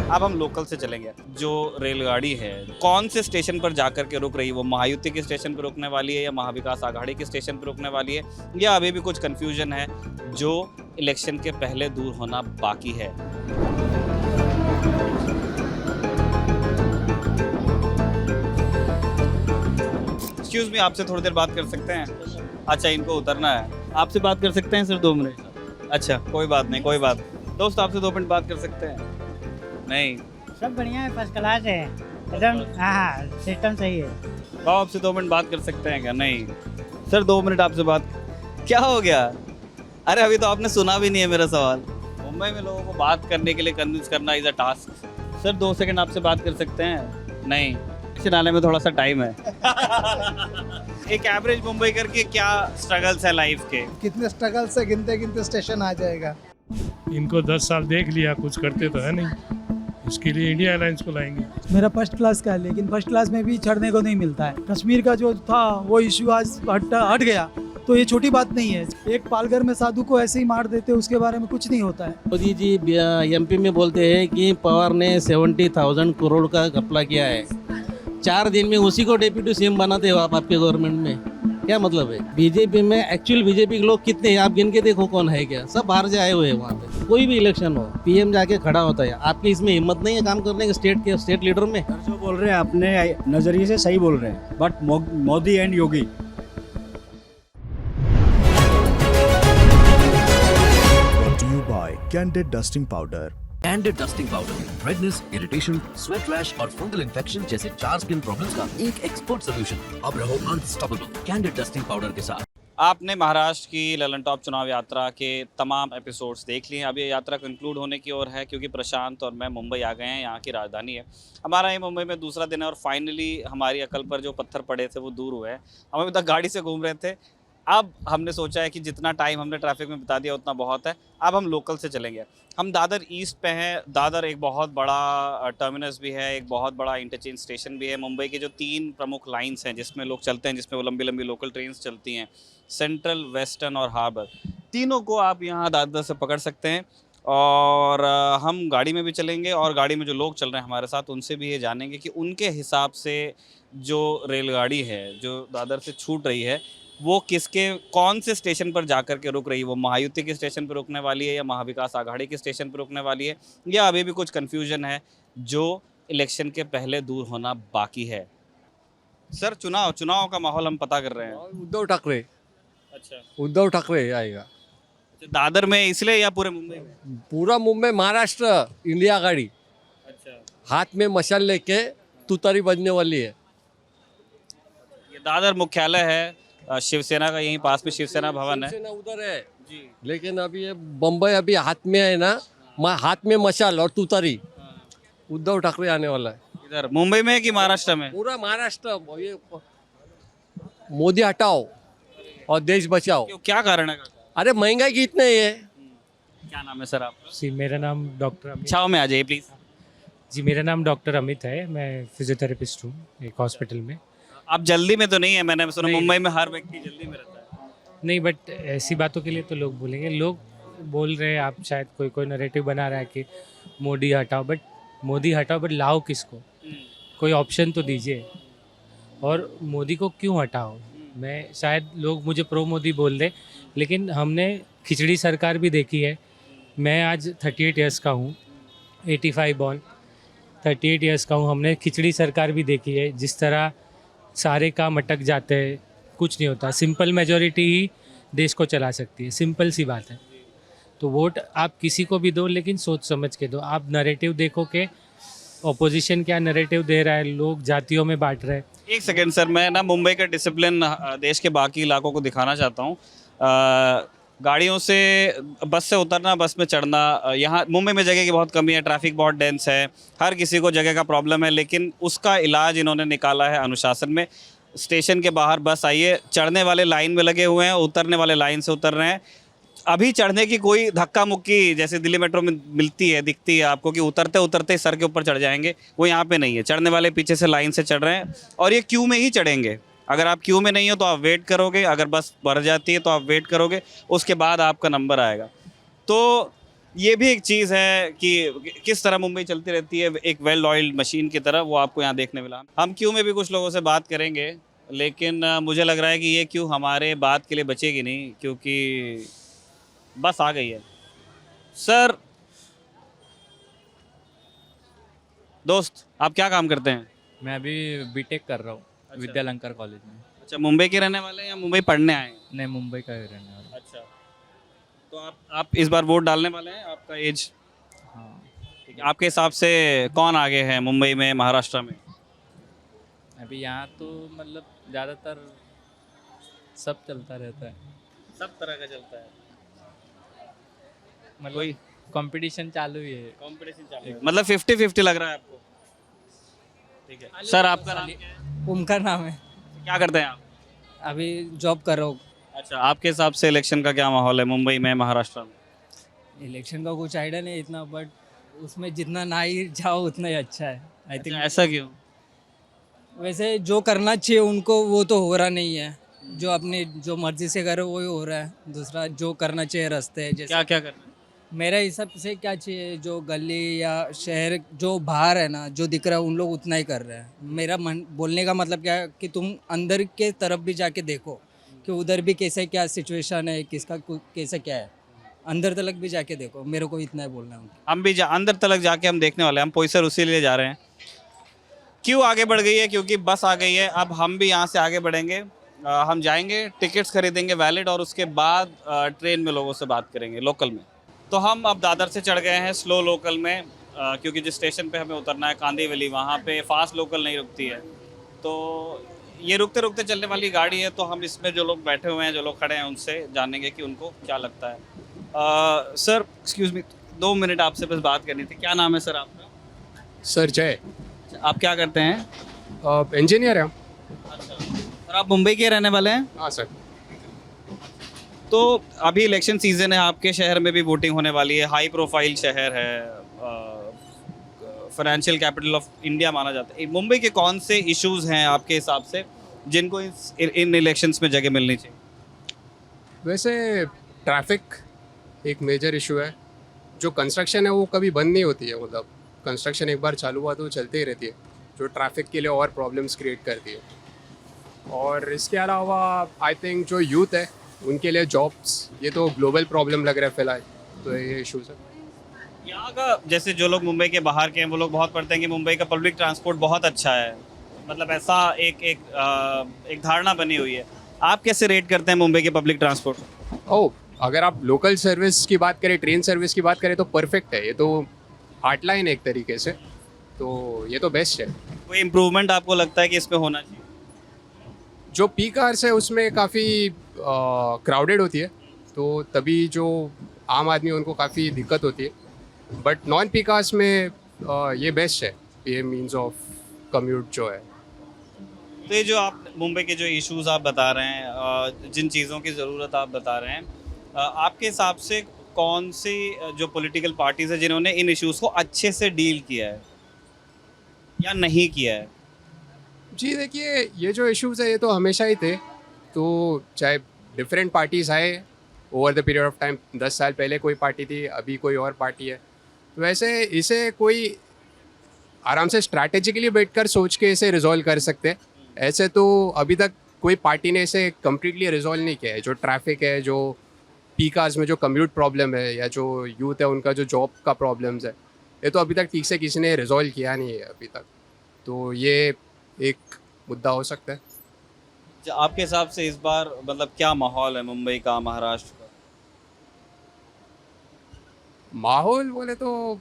अब हम लोकल से चलेंगे। जो रेलगाड़ी है कौन से स्टेशन पर जाकर के रुक रही है, वो महायुति के स्टेशन पर रुकने वाली है या महाविकास आघाड़ी के स्टेशन पर रुकने वाली है, या अभी भी कुछ कंफ्यूजन है जो इलेक्शन के पहले दूर होना बाकी है। एक्सक्यूज मी, आपसे थोड़ी देर बात कर सकते हैं? अच्छा, इनको उतरना है। आपसे बात कर सकते हैं सिर्फ 2 मिनट? अच्छा, कोई बात नहीं, कोई बात। दोस्त, आपसे 2 मिनट बात कर सकते हैं? नहीं, सब बढ़िया है, फर्स्ट क्लास है एकदम। हाँ, सिस्टम सही है। बाबा, आपसे 2 मिनट बात कर सकते हैं क्या? नहीं सर, 2 मिनट आपसे बात। क्या हो गया? अरे अभी तो आपने सुना भी नहीं है मेरा सवाल। मुंबई में लोगों को बात करने के लिए कन्विंस करना is a task. Sir 2 second आपसे बात कर सकते हैं? नहीं, आने में थोड़ा सा टाइम है। एक एवरेज मुंबई करके क्या स्ट्रगल्स है लाइफ के? कितने स्ट्रगल से गिनते गिनते स्टेशन आ जाएगा। इनको 10 साल देख लिया, कुछ करते तो है नहीं। इसके लिए इंडिया एयरलाइंस को लाएंगे। मेरा फर्स्ट क्लास का है, लेकिन फर्स्ट क्लास में भी चढ़ने को नहीं मिलता है। कश्मीर का जो था वो इश्यू आज हट गया, तो ये छोटी बात नहीं है। एक पालघर में साधु को ऐसे ही मार देते, उसके बारे में कुछ नहीं होता है। मोदी जी एमपी में बोलते हैं कि पवार ने 70,000 करोड़ का घपला किया है। 4 दिन में उसी को डेप्यूटी सीएम बनाते हो आप आपके गवर्नमेंट में, क्या मतलब है? बीजेपी में एक्चुअल बीजेपी के लोग कितने हैं आप गिन के देखो, कौन है क्या? सब बाहर से आए हुए हैं वहाँ पे। कोई भी इलेक्शन हो, पीएम जाके खड़ा होता है। आपकी इसमें हिम्मत नहीं है काम करने के स्टेट लीडर में? जो बोल रहे हैं अपने नजरिए से सही बोल रहे हैं, but Modi and Yogi Brought to you by Candid Dusting Powder. Candid dusting powder redness, irritation, sweat rash और फंगल इन्फेक्शन जैसे 4 स्किन प्रॉब्लम्स का एक एक्सपर्ट सॉल्यूशन। अब रहो अनस्टॉपेबल कैंडिड डस्टिंग पाउडर के साथ। आपने महाराष्ट्र की ललन टॉप चुनाव यात्रा के तमाम एपिसोड्स देख लिए हैं। अब ये यात्रा कंक्लूड होने की ओर है, क्योंकि प्रशांत और मैं मुंबई आ गए हैं। यहाँ की राजधानी है हमारा, ये मुंबई में दूसरा दिन है और फाइनली हमारी अकल पर जो पत्थर पड़े थे वो दूर हुए हैं। हम अभी तक गाड़ी से घूम रहे थे। अब हमने सोचा है कि जितना टाइम हमने ट्रैफिक में बिता दिया उतना बहुत है। अब हम लोकल से चलेंगे। हम दादर ईस्ट पे हैं। दादर एक बहुत बड़ा टर्मिनस भी है, एक बहुत बड़ा इंटरचेंज स्टेशन भी है। मुंबई के जो 3 प्रमुख लाइंस हैं जिसमें लोग चलते हैं, जिसमें वो लंबी लंबी लोकल ट्रेन्स चलती हैं, सेंट्रल, वेस्टर्न और हार्बर, तीनों को आप यहाँ दादर से पकड़ सकते हैं। और हम गाड़ी में भी चलेंगे और गाड़ी में जो लोग चल रहे हैं हमारे साथ उनसे भी ये जानेंगे कि उनके हिसाब से जो रेलगाड़ी है जो दादर से छूट रही है वो किसके कौन से स्टेशन पर जाकर के रुक रही है, वो महायुति के स्टेशन पर रुकने वाली है या महाविकास आघाड़ी के स्टेशन पर रुकने वाली है, या अभी भी कुछ कंफ्यूजन है जो इलेक्शन के पहले दूर होना बाकी है। सर चुनाव का माहौल हम पता कर रहे हैं। उद्धव ठाकरे। अच्छा, उद्धव ठाकरे आएगा। दादर में इसलिए या पूरे मुंबई में? पूरा मुंबई, महाराष्ट्र, इंडिया आघाड़ी। अच्छा, हाथ में मशाल लेके तुतारी बजने वाली है। ये दादर मुख्यालय है शिवसेना का, यहीं पास में शिवसेना भवन है। शिवसेना उधर है जी, लेकिन अभी ये बम्बई अभी हाथ में है ना, हाथ में मशाल और तुतारी। उद्धव ठाकरे आने वाला है। इधर मुंबई में है कि महाराष्ट्र में? पूरा महाराष्ट्र। ये मोदी हटाओ और देश बचाओ। क्यों, क्या कारण है? अरे महंगाई कितने है। क्या नाम है सर आपका? जी, मेरा नाम डॉक्टर अमित। छाव में आ जाइए प्लीज। जी, मेरा नाम डॉक्टर अमित है। मैं फिजियोथेरेपिस्ट हूँ एक हॉस्पिटल में। आप जल्दी में तो नहीं है? मैंने सुना नहीं, मुंबई में हर व्यक्ति जल्दी में रहता है। नहीं, बट ऐसी बातों के लिए तो लोग बोलेंगे। लोग बोल रहे हैं, आप शायद कोई नैरेटिव बना रहा है कि मोदी हटाओ, बट लाओ किसको? कोई ऑप्शन तो दीजिए। और मोदी को क्यों हटाओ? मैं शायद लोग मुझे प्रो मोदी बोल दे, लेकिन हमने खिचड़ी सरकार भी देखी है। मैं आज 38 ईयर्स का हूँ, 85 बॉर्न, 38 ईयर्स का हूँ। हमने खिचड़ी सरकार भी देखी है, जिस तरह सारे काम अटक जाते हैं, कुछ नहीं होता। सिंपल मेजॉरिटी ही देश को चला सकती है, सिंपल सी बात है। तो वोट आप किसी को भी दो, लेकिन सोच समझ के दो। आप नैरेटिव देखो कि ऑपोजिशन क्या नैरेटिव दे रहा है, लोग जातियों में बांट रहे हैं। एक सेकेंड सर, मैं ना मुंबई का डिसिप्लिन देश के बाकी इलाकों को दिखाना चाहता हूँ। गाड़ियों से, बस से उतरना, बस में चढ़ना, यहाँ मुंबई में जगह की बहुत कमी है, ट्रैफिक बहुत डेंस है, हर किसी को जगह का प्रॉब्लम है, लेकिन उसका इलाज इन्होंने निकाला है अनुशासन में। स्टेशन के बाहर बस आई है, चढ़ने वाले लाइन में लगे हुए हैं, उतरने वाले लाइन से उतर रहे हैं। अभी चढ़ने की कोई धक्का मुक्की जैसे दिल्ली मेट्रो में मिलती है, दिखती है आपको कि उतरते उतरते सर के ऊपर चढ़ जाएंगे, वो यहाँ पे नहीं है। चढ़ने वाले पीछे से लाइन से चढ़ रहे हैं और ये क्यू में ही चढ़ेंगे। अगर आप क्यू में नहीं हो तो आप वेट करोगे, अगर बस भर जाती है तो आप वेट करोगे, उसके बाद आपका नंबर आएगा। तो ये भी एक चीज़ है कि किस तरह मुंबई चलती रहती है एक वेल ऑयल्ड मशीन की तरह, वो आपको यहाँ देखने मिला। हम क्यों में भी कुछ लोगों से बात करेंगे, लेकिन मुझे लग रहा है कि ये क्यों हमारे बात के लिए बचेगी नहीं, क्योंकि बस आ गई है। सर, दोस्त, आप क्या काम करते हैं? मैं अभी बीटेक कर रहा हूँ विद्यालंकर कॉलेज में। अच्छा, मुंबई के रहने वाले हैं या मुंबई पढ़ने आए हैं? नहीं, मुंबई का ही रहने वाला। अच्छा, तो आप इस बार वोट डालने वाले हैं? आपका एज? हाँ, ठीक है। आपके हिसाब से कौन आगे है मुंबई में, महाराष्ट्र में? अभी यहाँ तो मतलब ज़्यादातर सब चलता रहता है, सब तरह का चलता है, मतलब कंपटीशन चालू ही है। कंपटीशन चालू है, मतलब 50-50 लग रहा है आपको? ठीक है। सर, आपका नाम क्या है? ओमकार नाम है। क्या करते हैं आप? अभी जॉब कर रहा हूँ। अच्छा, आपके हिसाब से इलेक्शन का क्या माहौल है मुंबई में, महाराष्ट्र में? इलेक्शन का कुछ आइडिया नहीं इतना, बट उसमें जितना ना ही जाओ उतना ही अच्छा है आई थिंक। अच्छा, ऐसा क्यों? वैसे जो करना चाहिए उनको वो तो हो रहा नहीं है, जो अपनी जो मर्जी से करे वही हो रहा है। दूसरा जो करना चाहिए रास्ते जैसे क्या क्या करना है? मेरे हिसाब से क्या चाहिए, जो गली या शहर जो बाहर है ना जो दिख रहा है उन लोग उतना ही कर रहे हैं। मेरा मन बोलने का मतलब क्या है कि तुम अंदर के तरफ भी जाके देखो कि उधर भी कैसे क्या सिचुएशन है, किसका कैसे क्या है, अंदर तलक भी जाके देखो। मेरे को इतना ही बोलना है। हम भी अंदर तलक जाके हम देखने वाले हैं। हम पोईसर उसी लिए जा रहे हैं। क्यों आगे बढ़ गई है? क्योंकि बस आ गई है। अब हम भी यहाँ से आगे बढ़ेंगे। हम जाएंगे, टिकट्स खरीदेंगे वैलिड, और उसके बाद ट्रेन में लोगों से बात करेंगे लोकल में। तो हम अब दादर से चढ़ गए हैं स्लो लोकल में, क्योंकि जिस स्टेशन पे हमें उतरना है कांदीवली, वहाँ पे फास्ट लोकल नहीं रुकती है। तो ये रुकते रुकते चलने वाली गाड़ी है। तो हम इसमें जो लोग बैठे हुए हैं, जो लोग खड़े हैं, उनसे जानेंगे कि उनको क्या लगता है। सर, एक्सक्यूज़ मी, 2 मिनट आपसे बस बात करनी थी। क्या नाम है सर आपका? सर जय, आप क्या करते हैं? इंजीनियर है। अच्छा, सर आप मुंबई के रहने वाले हैं? हाँ सर। तो अभी इलेक्शन सीजन है, आपके शहर में भी वोटिंग होने वाली है। हाई प्रोफाइल शहर है, फाइनेंशियल कैपिटल ऑफ इंडिया माना जाता है। मुंबई के कौन से इश्यूज हैं आपके हिसाब से जिनको इन इलेक्शंस में जगह मिलनी चाहिए? वैसे ट्रैफिक एक मेजर इशू है। जो कंस्ट्रक्शन है वो कभी बंद नहीं होती है, मतलब कंस्ट्रक्शन एक बार चालू हुआ तो चलती ही रहती है, जो ट्रैफिक के लिए और प्रॉब्लम्स क्रिएट करती है। और इसके अलावा आई थिंक जो यूथ है उनके लिए जॉब्स, ये तो ग्लोबल प्रॉब्लम लग रहा है फिलहाल, तो ये इशूज़ है। यहाँ का जैसे जो लोग मुंबई के बाहर के हैं वो लोग बहुत पढ़ते हैं कि मुंबई का पब्लिक ट्रांसपोर्ट बहुत अच्छा है, मतलब ऐसा एक धारणा बनी हुई है। आप कैसे रेट करते हैं मुंबई के पब्लिक ट्रांसपोर्ट? ओह, अगर आप लोकल सर्विस की बात करें, ट्रेन सर्विस की बात करें तो परफेक्ट है। ये तो हार्ट लाइन है एक तरीके से, तो ये तो बेस्ट है। कोई इम्प्रूवमेंट आपको लगता है कि इसमें होना चाहिए? जो पीक आवर्स है उसमें काफ़ी क्राउडेड होती है, तो तभी जो आम आदमी उनको काफ़ी दिक्कत होती है। बट नॉन पीक आवर्स में ये बेस्ट है, ये मीन्स ऑफ कम्यूट जो है। तो ये जो आप मुंबई के जो इश्यूज आप बता रहे हैं, जिन चीज़ों की ज़रूरत आप बता रहे हैं, आपके हिसाब से कौन सी जो पॉलिटिकल पार्टीज़ है जिन्होंने इन इश्यूज़ को अच्छे से डील किया है या नहीं किया है? जी देखिए, ये जो इश्यूज़ है ये तो हमेशा ही थे, तो चाहे डिफरेंट पार्टीज़ आए over the period of time, 10 साल पहले कोई पार्टी थी, अभी कोई और पार्टी है, तो वैसे इसे कोई आराम से स्ट्रैटेजिकली बैठकर सोच के इसे रिजॉल्व कर सकते हैं। ऐसे तो अभी तक कोई पार्टी ने इसे कम्प्लीटली रिजॉल्व नहीं किया है। जो ट्रैफिक है, जो पीक आवर्स में जो कम्यूट प्रॉब्लम है, या जो यूथ है उनका जो जॉब का प्रॉब्लम्स है, ये तो अभी तक ठीक से किसी ने रिजॉल्व किया नहीं है अभी तक, तो ये एक मुद्दा हो सकता है। आपके हिसाब से इस बार मतलब क्या माहौल है मुंबई का, महाराष्ट्र का? माहौल बोले तो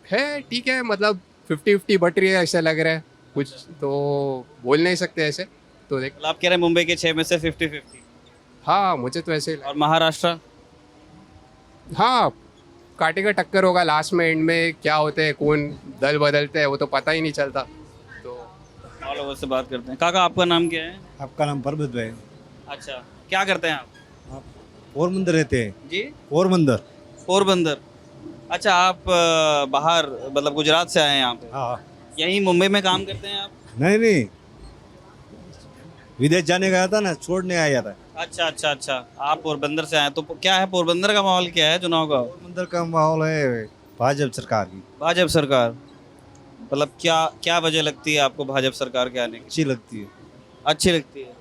है ठीक है, मतलब 50-50 बट रही है ऐसा लग रहा है, कुछ तो बोल नहीं सकते ऐसे तो देख। मतलब आप कह रहे हैं मुंबई के 6 में से 50-50? हाँ, मुझे तो ऐसे ही और महाराष्ट्र? हाँ, काटे का टक्कर होगा लास्ट में, एंड में क्या होते हैं, कौन दल बदलते हैं वो तो पता ही नहीं चलता। तो और लोगों से बात करते हैं। काका, आपका नाम क्या है? आपका नाम परबत भाई। अच्छा, क्या करते हैं आप? पोरबंदर रहते हैं जी? पोरबंदर। पोरबंदर। अच्छा, आप बाहर मतलब गुजरात से आए हैं यहाँ पे? हाँ। यहीं मुंबई में काम करते हैं आप? नहीं नहीं, विदेश जाने गया था ना, छोड़ने आया था। अच्छा अच्छा अच्छा, आप पोरबंदर से आए तो क्या है पोरबंदर का माहौल, क्या है चुनाव का? अंदर का माहौल है भाजपा सरकार की, भाजपा सरकार, मतलब क्या क्या वजह लगती है आपको भाजपा सरकार के आने की? अच्छी लगती है। अच्छी लगती है।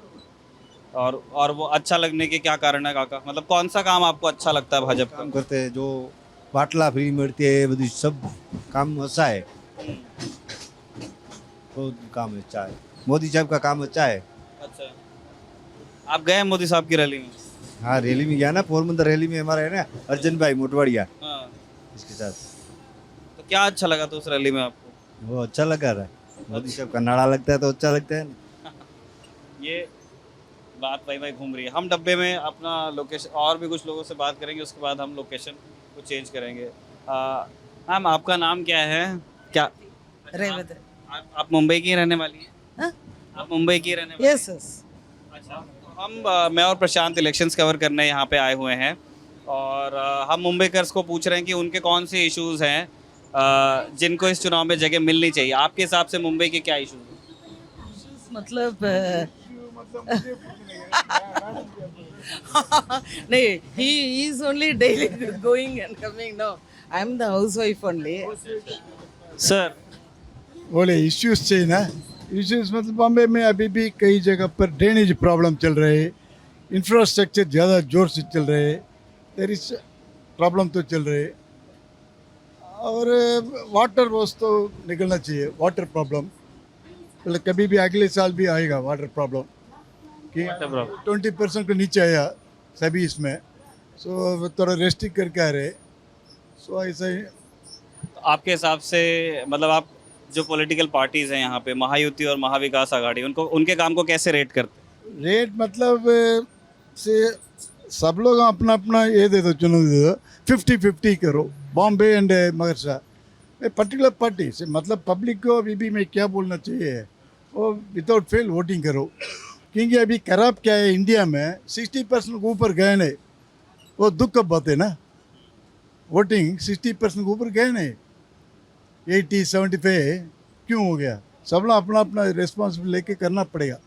और वो अच्छा लगने के क्या कारण है काका, मतलब कौन सा काम आपको अच्छा लगता है भाजपा काम का? करते हैं, जो बाटला फ्री मिलती है, बधी सब काम अच्छा है। तो काम अच्छा है, मोदी साहब का काम अच्छा है। अच्छा, आप गए हैं मोदी साहब की रैली में? हाँ, रैली में गया ना, पोरबंदर रैली में हमारा है ना अर्जन भाई मोटवाड़िया, हाँ, इसके साथ। तो क्या अच्छा लगा था उस रैली में आपको? वो अच्छा लगा था, मोदी साहब का नारा लगता है तो अच्छा लगता है ना। ये बात भाई भाई घूम रही है। हम डब्बे में अपना लोकेशन, और भी कुछ लोगों से बात करेंगे, उसके बाद हम लोकेशन को चेंज करेंगे। मैम आपका नाम क्या है? क्या रेवत आप मुंबई की रहने वाली हैं? हाँ? आप मुंबई की रहने वाली हैं? यस यस अच्छा, तो हम मैं और प्रशांत इलेक्शंस कवर करने यहाँ पे आए हुए हैं, और हम मुंबईकर्स को पूछ रहे हैं कि उनके कौन से इश्यूज हैं जिनको इस चुनाव में जगह मिलनी चाहिए। आपके हिसाब से मुंबई के क्या इश्यूज हैं? मतलब नहीं, he is only daily going and coming. No, I am the housewife only. Sir, बोले इश्यूज चाहिए ना। इश्यूज मतलब बॉम्बे में अभी भी कई जगह पर ड्रेनेज प्रॉब्लम चल रहे हैं, इंफ्रास्ट्रक्चर ज़्यादा जोर से चल रहे हैं, देर इज प्रॉब्लम तो चल रहे हैं। और वाटर वॉस तो निकलना चाहिए, वाटर प्रॉब्लम मतलब कभी भी अगले साल भी आएगा वाटर प्रॉब्लम कि 20% के नीचे आया सभी इसमें, सो थोड़ा रेस्ट्रिक्ट करके आ रहे, सो ऐसा ही। तो आपके हिसाब से मतलब आप जो पॉलिटिकल पार्टीज हैं यहाँ पे, महायुति और महाविकास आघाड़ी, उनको उनके काम को कैसे रेट करते हैं? रेट मतलब से सब लोग अपना अपना ये दे दो, चुनौती दे दो, 50-50 करो, बॉम्बे एंड मगरसा पर्टिकुलर पार्टी से। मतलब पब्लिक को अभी भी मैं क्या बोलना चाहिए, वो विदाउट फेल वोटिंग करो, क्योंकि अभी खराब क्या है इंडिया में 60% के ऊपर गए नहीं, वो दुख का बात है ना। वोटिंग 60% के ऊपर गए नहीं, 80-75 क्यों हो गया? सब लोग अपना अपना रिस्पॉन्सिबिलिटी लेके करना पड़ेगा।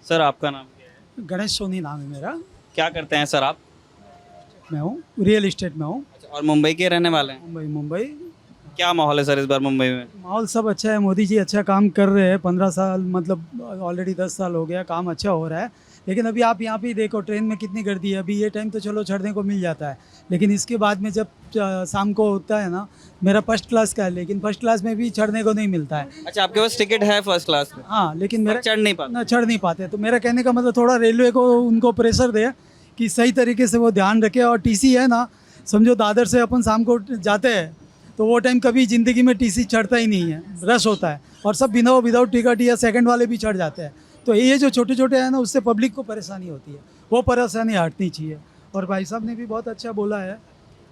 सर आपका नाम क्या है? गणेश सोनी नाम है मेरा। क्या करते हैं सर आप? मैं हूँ रियल इस्टेट में हूँ, और मुंबई के रहने वाले हैं? मुंबई। क्या माहौल है सर इस बार मुंबई में? माहौल सब अच्छा है, मोदी जी अच्छा काम कर रहे हैं। 15 साल मतलब ऑलरेडी 10 साल हो गया, काम अच्छा हो रहा है। लेकिन अभी आप यहाँ पे देखो ट्रेन में कितनी गर्दी है। अभी ये टाइम तो चलो चढ़ने को मिल जाता है, लेकिन इसके बाद में जब शाम को होता है ना, मेरा फर्स्ट क्लास का है, लेकिन फर्स्ट क्लास में भी चढ़ने को नहीं मिलता है। अच्छा, आपके पास टिकट है फर्स्ट क्लास में? हाँ, लेकिन मेरा चढ़ नहीं पाता। चढ़ नहीं पाते। तो मेरा कहने का मतलब थोड़ा रेलवे को उनको प्रेशर दे कि सही तरीके से वो ध्यान रखे। और टीसी है ना, समझो दादर से अपन शाम को जाते हैं तो वो टाइम कभी ज़िंदगी में टीसी चढ़ता ही नहीं है, रश होता है, और सब बिना विदाउट टिकट या सेकंड वाले भी चढ़ जाते हैं। तो ये जो छोटे छोटे हैं ना, उससे पब्लिक को परेशानी होती है, वो परेशानी हटनी चाहिए। और भाई साहब ने भी बहुत अच्छा बोला है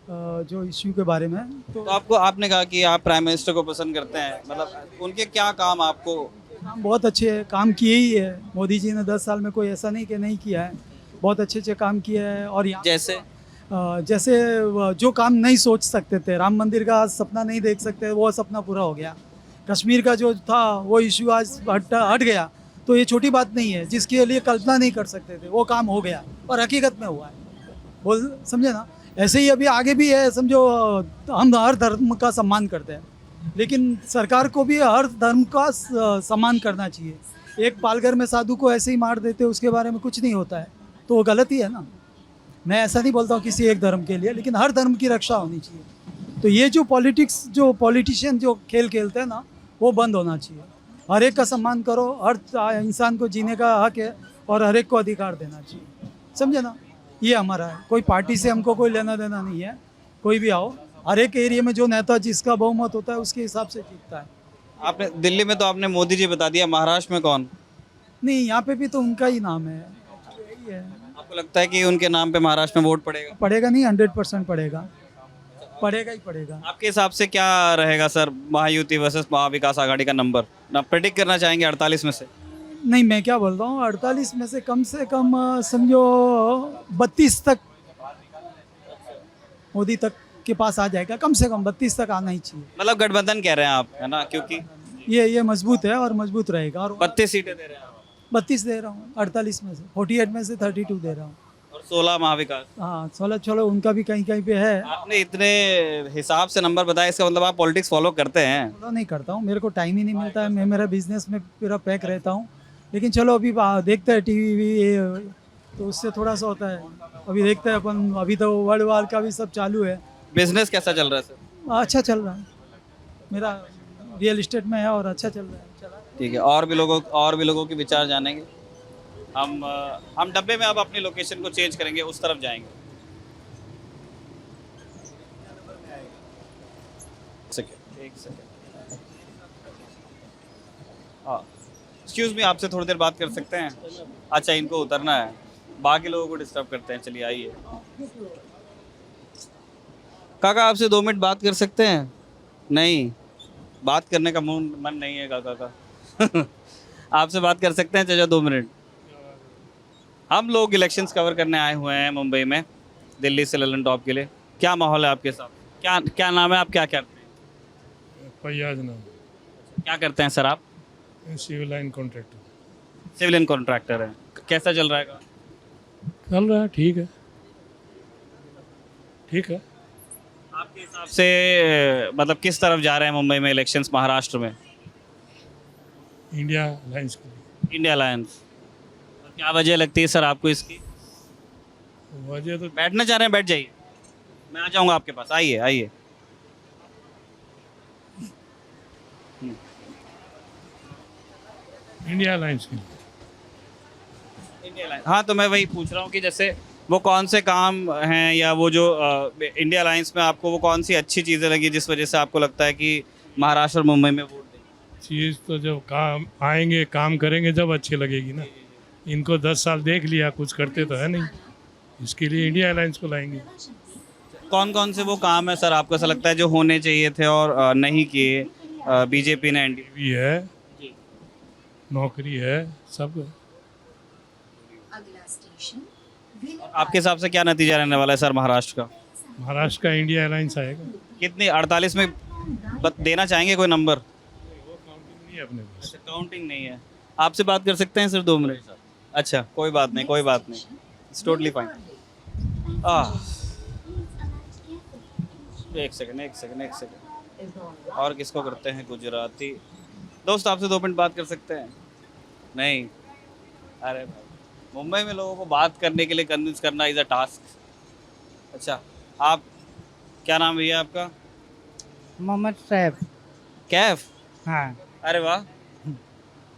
जो इश्यू के बारे में। तो आपको, आपने कहा कि आप प्राइम मिनिस्टर को पसंद करते हैं, मतलब उनके क्या काम आपको? काम बहुत अच्छे काम किए ही है मोदी जी ने। 10 साल में कोई ऐसा नहीं कि नहीं किया है, बहुत अच्छे अच्छे काम किए हैं। और यहाँ जैसे जो काम नहीं सोच सकते थे, राम मंदिर का आज सपना नहीं देख सकते, वो सपना पूरा हो गया। कश्मीर का जो था वो इश्यू आज हट गया, तो ये छोटी बात नहीं है। जिसके लिए कल्पना नहीं कर सकते थे वो काम हो गया और हकीकत में हुआ है, बोल समझे ना। ऐसे ही अभी आगे भी है, समझो हम हर धर्म का सम्मान करते हैं, लेकिन सरकार को भी हर धर्म का सम्मान करना चाहिए। एक पालघर में साधु को ऐसे ही मार देते, उसके बारे में कुछ नहीं होता है, तो वो गलत ही है ना। मैं ऐसा नहीं बोलता हूँ किसी एक धर्म के लिए, लेकिन हर धर्म की रक्षा होनी चाहिए। तो ये जो पॉलिटिशियन जो खेल खेलते हैं ना, वो बंद होना चाहिए। हर एक का सम्मान करो, हर इंसान को जीने का हक है और हर एक को अधिकार देना चाहिए, समझे ना। ये हमारा है, कोई पार्टी से हमको कोई लेना देना नहीं है। कोई भी आओ, हर एक एरिया में जो नेता जिसका बहुमत होता है उसके हिसाब से जीतता है। आपने दिल्ली में तो आपने मोदी जी बता दिया, महाराष्ट्र में कौन? नहीं, यहाँ पे भी तो उनका ही नाम है, यही है। आपको लगता है कि उनके नाम पे महाराष्ट्र में वोट पड़ेगा? पड़ेगा नहीं, 100% पड़ेगा, पड़ेगा ही पड़ेगा। आपके हिसाब से क्या रहेगा सर, महायुति वर्सेस महाविकास आघाड़ी का नंबर ना प्रेडिक्ट करना चाहेंगे 48 में से? नहीं, मैं क्या बोल रहा हूँ, 48 में से कम समझो 32 तक मोदी तक के पास आ जाएगा, कम से कम 32 तक आना ही चाहिए। मतलब गठबंधन कह रहे हैं आप, है ना? क्योंकि ये मजबूत है और मजबूत रहेगा। और 32 सीटें दे रहे हैं आप 32 दे रहा हूँ, 48 में से 48 में से 32 दे रहा हूँ। और 16 महाविकास। हाँ 16 चलो उनका भी कहीं कहीं पे है। आपने इतने हिसाब से नंबर बताया, इसका मतलब आप पॉलिटिक्स फॉलो करते हैं? फॉलो नहीं करता हूँ, मेरे को टाइम ही नहीं मिलता है, मैं मेरा बिजनेस में पूरा पैक रहता हूँ। लेकिन चलो अभी देखते हैं टीवी तो उससे थोड़ा सा होता है। अभी देखते हैं अपन, अभी तो वर्ल्ड वार का भी सब चालू है। बिजनेस कैसा चल रहा है सर? अच्छा चल रहा है, मेरा रियल इस्टेट में है और अच्छा चल रहा है। चला ठीक है, और भी लोगों के विचार जानेंगे। हम डब्बे में अब अपनी लोकेशन को चेंज करेंगे, उस तरफ जाएंगे। एक सेकेंड। हाँ एक्सक्यूज मी, आपसे थोड़ी देर बात कर सकते हैं? अच्छा इनको उतरना है, बाकी लोगों को डिस्टर्ब करते हैं। चलिए आइए। काका आपसे 2 मिनट बात कर सकते हैं? नहीं, बात करने का मन नहीं है काका का। आपसे बात कर सकते हैं चाचा 2 मिनट? हम लोग इलेक्शंस कवर करने आए हुए हैं मुंबई में, दिल्ली से ललन टॉप के लिए। क्या माहौल है आपके साथ? क्या नाम है, आप क्या करते हैं? फैयाज नाम। क्या करते हैं सर आप? Civil line contractor. Civil and contractor है। कैसा चल रहा है काम? चल रहा है, ठीक है, ठीक है। आपके हिसाब से मतलब किस तरफ जा रहे हैं मुंबई में इलेक्शंस महाराष्ट्र में? इंडिया अलायंस के लिए। India alliance. क्या वजह लगती है सर आपको इसकी? वजह तो बैठना चाह रहे हैं, बैठ जाइए, मैं आ जाऊंगा आपके पास। आइए आइए। इंडिया अलायंस के लिए। इंडिया अलायंस, हाँ तो मैं वही पूछ रहा हूँ कि जैसे वो कौन से काम हैं, या वो जो इंडिया अलायंस में आपको वो कौन सी अच्छी चीज़ें लगी जिस वजह से आपको लगता है कि महाराष्ट्र और मुंबई में वोट दें? चीज़ तो जब काम आएंगे, काम करेंगे जब अच्छी लगेगी ना। इनको 10 साल देख लिया, कुछ करते तो है नहीं, इसके लिए इंडिया अलायंस को लाएंगे। कौन कौन से वो काम है सर आपको ऐसा लगता है जो होने चाहिए थे और नहीं किए बीजेपी ने? एनडीए भी है, नौकरी है, सब। आपके हिसाब से क्या नतीजा रहने वाला है सर महाराष्ट्र का? महाराष्ट्र का इंडिया अलायंस आएगा। कितनी 48 में देना चाहेंगे कोई नंबर? नहीं है अपने पास। अच्छा काउंटिंग नहीं है। आपसे बात कर सकते हैं सर 2 मिनट? अच्छा कोई बात नहीं, कोई बात नहीं, इट्स टोटली फाइन। एक सेकंड। और किसको करते हैं? गुजराती दोस्त आपसे 2 मिनट बात कर सकते हैं? नहीं, अरे भाई मुंबई में लोगों को बात करने के लिए कन्विंस करना इज़ अ टास्क। अच्छा आप, क्या नाम भैया आपका? मोहम्मद साहब। कैफ? हाँ अरे वाह,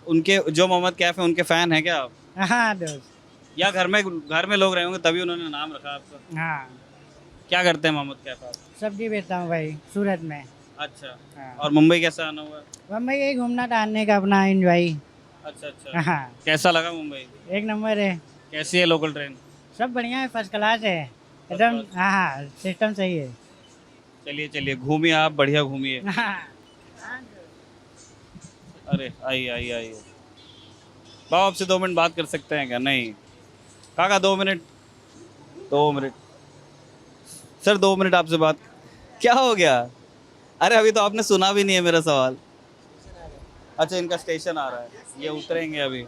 उनके जो मोहम्मद कैफ है उनके फैन हैं क्या आप? हाँ दोस्त। या घर में लोग रहे होंगे तभी उन्होंने नाम रखा आपका? हाँ क्या करते हैं मोहम्मद कैफ आप? सब्जी बेचता हूँ भाई, सूरत में। अच्छा हाँ। और मुंबई कैसा आना हुआ? मुंबई यही घूमना टहलने का अपना एंजॉय। अच्छा हाँ कैसा लगा मुंबई? एक नंबर है। कैसी है लोकल ट्रेन? सब बढ़िया है, फर्स्ट क्लास है एकदम। हाँ सिस्टम सही है। चलिए घूमिए आप, बढ़िया घूमिए। हाँ। अरे आइए बाबा आपसे 2 मिनट बात कर सकते हैं क्या? नहीं काका 2 मिनट सर 2 मिनट आपसे बात। क्या हो गया? अरे अभी तो आपने सुना भी नहीं है मेरा सवाल। अच्छा इनका स्टेशन आ रहा है, ये उतरेंगे अभी।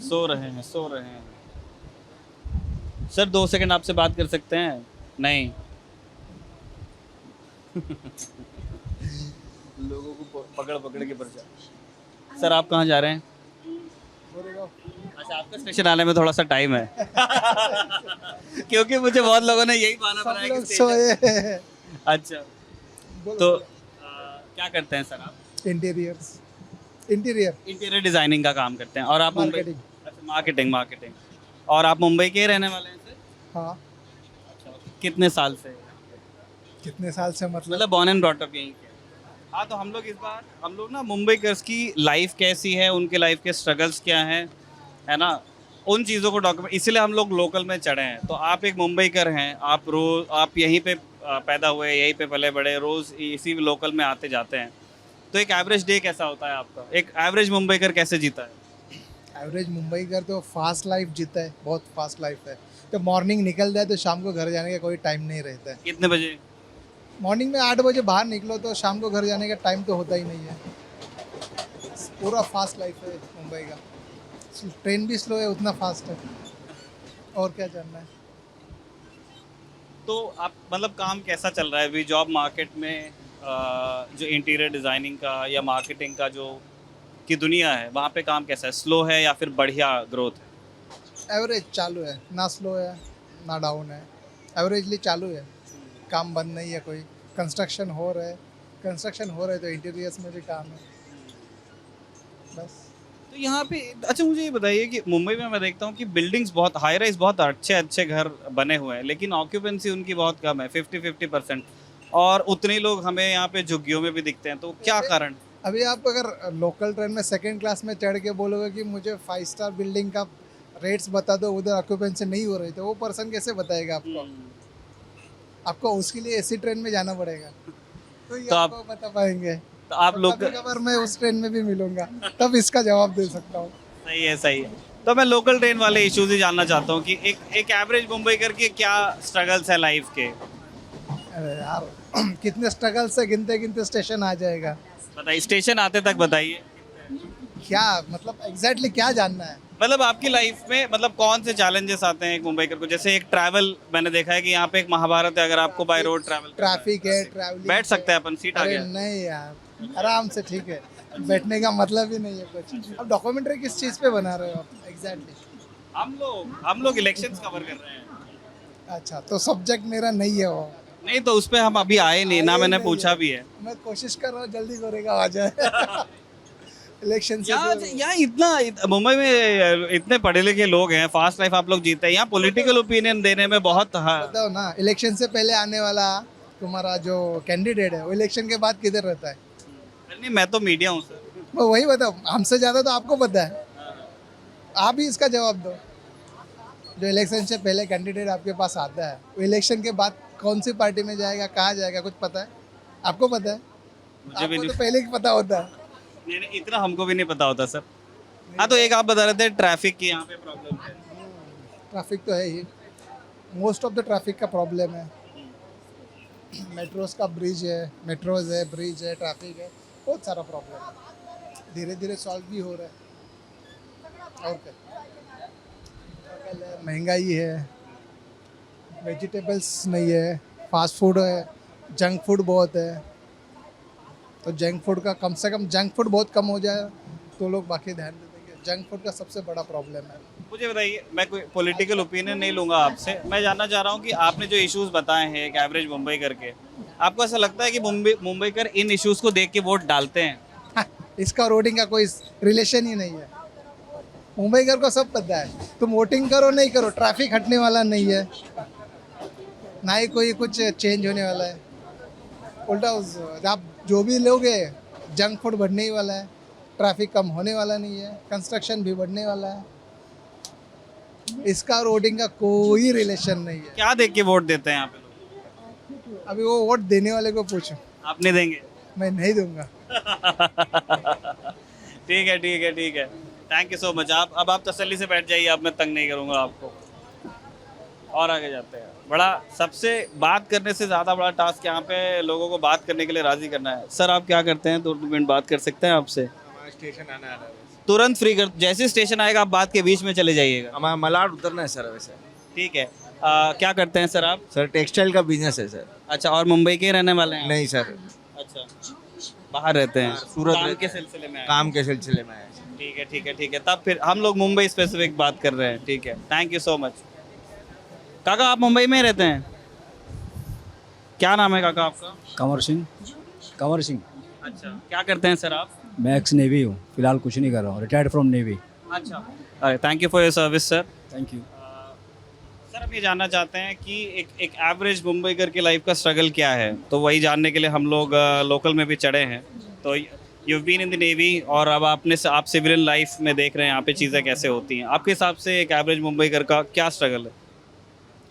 सो रहे हैं सर 2 सेकंड आपसे बात कर सकते हैं? नहीं। लोगों को पकड़ के परेशान। सर आप कहाँ जा रहे हैं? अच्छा आपका स्टेशन आने में थोड़ा सा टाइम है। क्योंकि मुझे बहुत लोगों ने यही बहाना बनाया कि स्टेशन। अच्छा तो क्या करते हैं सर आप? इंटीरियर डिजाइनिंग का काम करते हैं। और आप मुंबई? अच्छा मार्केटिंग। और आप मुंबई के रहने वाले हैं सर? हाँ। अच्छा कितने साल से मतलब बॉर्न एंड ब्रॉट अप यहीं के? हाँ तो हम लोग ना मुंबईकर्स की लाइफ कैसी है, उनके लाइफ के स्ट्रगल्स क्या हैं, है ना, उन चीज़ों को डॉक्यूमेंट, इसलिए हम लोग लोकल में चढ़े हैं। तो आप एक मुंबईकर हैं, आप यहीं पे पैदा हुए, यहीं पे पले बड़े, रोज़ इसी लोकल में आते जाते हैं, तो एक एवरेज डे कैसा होता है आपका? एक एवरेज मुंबईकर कैसे जीता है? एवरेज मुंबईकर तो फास्ट लाइफ जीता है, बहुत फास्ट लाइफ है। तो मॉर्निंग निकल जाए तो शाम को घर जाने का कोई टाइम नहीं रहता है। कितने बजे? मॉर्निंग में 8 बजे बाहर निकलो तो शाम को घर जाने का टाइम तो होता ही नहीं है। पूरा फास्ट लाइफ है मुंबई का, ट्रेन भी स्लो है उतना फास्ट है, और क्या जानना है। तो आप मतलब काम कैसा चल रहा है अभी जॉब मार्केट में? जो इंटीरियर डिज़ाइनिंग का या मार्केटिंग का जो की दुनिया है वहाँ पे काम कैसा है? स्लो है या फिर बढ़िया ग्रोथ है? एवरेज चालू है, ना स्लो है ना डाउन है, एवरेजली चालू है। काम बंद नहीं है, कोई कंस्ट्रक्शन हो रहा है तो इंटीरियर्स में भी काम है बस। तो यहाँ पे अच्छा मुझे ये बताइए कि मुंबई में मैं देखता हूँ कि बिल्डिंग्स बहुत हाई राइज, बहुत अच्छे अच्छे घर बने हुए हैं, लेकिन ऑक्यूपेंसी उनकी बहुत कम है, 50% और उतने लोग हमें यहाँ पे झुग्गियों में भी दिखते हैं। तो क्या कारण? अभी आप अगर लोकल ट्रेन में सेकंड क्लास में चढ़ के बोलोगे कि मुझे 5 स्टार बिल्डिंग का रेट्स बता दो, उधर ऑक्यूपेंसी नहीं हो रही, तो वो पर्सन कैसे बताएगा आपको? आपको उसके लिए एसी ट्रेन में जाना पड़ेगा, तो ये तो आपको बता पाएंगे। तो आप लोग कभी मैं उस ट्रेन में भी मिलूंगा, तब इसका जवाब दे सकता हूँ। सही है, सही है। तो मैं लोकल ट्रेन वाले इश्यूज ही जानना चाहता हूँ कि एक एवरेज मुंबई करके क्या स्ट्रगल्स है लाइफ के? अरे यार कितने स्ट्रगल से गिनते गिनते स्टेशन आ जाएगा। बताइए, स्टेशन आते तक बताइए। क्या मतलब एग्जैक्टली क्या जानना है? मतलब आपकी लाइफ में मतलब कौन से चैलेंजेस आते हैं एक मुंबईकर को? जैसे एक ट्रैवल, मैंने देखा है कि यहाँ पे एक महाभारत है, अगर आपको बाय रोड ट्रैवल ट्रैफिक है, ट्रैवलिंग बैठ सकते हैं अपन, सीट आ अरे गया। नहीं यार, आराम से ठीक है, बैठने का मतलब ही नहीं है कुछ। अब डॉक्यूमेंट्री किस चीज़ पे बना रहे हो आप एग्जैक्टली? हम लोग इलेक्शंस कवर कर रहे हैं। अच्छा, तो सब्जेक्ट मेरा नहीं है वो। नहीं तो उस पे हम अभी आए नहीं ना, मैंने पूछा भी है। मैं कोशिश कर रहा हूँ जल्दी करेगा आ जाए इलेक्शन से। यहाँ इतना मुंबई में इतने पढ़े लिखे लोग हैं, फास्ट लाइफ आप लोग जीते हैं, यहाँ पॉलिटिकल ओपिनियन देने में बहुत बताओ ना, इलेक्शन से पहले आने वाला तुम्हारा जो कैंडिडेट है वो इलेक्शन के बाद किधर रहता है? नहीं, मैं तो मीडिया हूँ सर। मैं वही बताओ, हमसे ज़्यादा तो आपको पता है, आप ही इसका जवाब दो। जो इलेक्शन से पहले कैंडिडेट आपके पास आता है, वो इलेक्शन के बाद कौन सी पार्टी में जाएगा, कहाँ जाएगा, कुछ पता है? आपको पता है? मुझे भी आपको नहीं तो पहले ही पता होता है। नहीं, इतना हमको भी नहीं पता होता सर। हाँ, तो एक आप बता रहे थे ट्रैफिक की यहाँ पे प्रॉब्लम है। ट्रैफिक तो है ही, मोस्ट ऑफ द ट्रैफिक का प्रॉब्लम है। मेट्रोज का ब्रिज है, मेट्रोज है, ब्रिज है, ट्रैफिक है, बहुत सारा प्रॉब्लम है। धीरे धीरे सॉल्व भी हो रहा है। और क्या, महंगाई है, वेजिटेबल्स नहीं है, फास्ट फूड है, जंक फूड बहुत है। तो जंक फूड का कम से कम जंक फूड बहुत कम हो जाए तो लोग बाकी ध्यान दे देंगे। जंक फूड का सबसे बड़ा प्रॉब्लम है। मुझे बताइए, मैं कोई पॉलिटिकल ओपिनियन नहीं लूँगा आपसे, मैं जानना चाह रहा हूँ कि आपने जो इश्यूज बताए हैं एक एवरेज मुंबई करके, आपको ऐसा लगता है कि मुंबईकर इन इश्यूज को देख के वोट डालते हैं? इसका वोटिंग का कोई रिलेशन ही नहीं है। मुंबईकर को सब पता है, तुम वोटिंग करो नहीं करो, ट्रैफिक हटने वाला नहीं है, ना ही कोई कुछ चेंज होने वाला है। उल्टा आप जो भी लोगे, जंक फूड बढ़ने ही वाला है, ट्रैफिक कम होने वाला नहीं है, कंस्ट्रक्शन भी बढ़ने वाला है। इसका वोटिंग का कोई रिलेशन नहीं है। क्या देख के वोट देते हैं यहाँ पे लोग? अभी वो वोट देने वाले को पूछो। आप नहीं देंगे? मैं नहीं दूंगा। ठीक है, ठीक है, ठीक है, थैंक यू सो मच। अब आप तसल्ली से बैठ जाइए, अब मैं तंग नहीं करूँगा आपको। और आगे जाते हैं। बड़ा सबसे बात करने से ज़्यादा बड़ा टास्क यहाँ पे लोगों को बात करने के लिए राज़ी करना है। सर आप क्या करते हैं? 2 मिनट बात कर सकते हैं आपसे? स्टेशन आना है, तुरंत फ्री कर, जैसे स्टेशन आएगा आप बात के बीच में चले जाइएगा। हमारा मलाड उतरना है सर। वैसे ठीक है। क्या करते हैं सर आप? सर टेक्सटाइल का बिजनेस है सर। अच्छा, और मुंबई के रहने वाले हैं? नहीं सर, अच्छा, बाहर रहते हैं, सूरत काम रहते के हैं। सिलसिले में आए हैं। काम के सिलसिले में आए। ठीक है, ठीक है, ठीक है, तब फिर हम लोग मुंबई स्पेसिफिक बात कर रहे हैं। ठीक है, थैंक यू सो मच। काका आप मुंबई में रहते हैं? क्या नाम है काका आपका? कंवर सिंह। कंवर सिंह। अच्छा, क्या करते हैं सर आप? मैं एक्स नेवी हूँ, फिलहाल कुछ नहीं कर रहा हूँ, रिटायर्ड फ्रॉम नेवी। अच्छा, अरे thank you for your service sir. Thank you. Sir हम ये जानना चाहते हैं कि एक एवरेज मुंबईकर की लाइफ का स्ट्रगल क्या है, तो वही जानने के लिए हम लोग लोकल में भी चढ़े हैं। तो you been in the navy और अब आप सिविलियन लाइफ में देख रहे हैं यहाँ पे चीज़ें कैसे होती हैं। आपके हिसाब से एक एवरेज मुंबईकर का क्या स्ट्रगल है?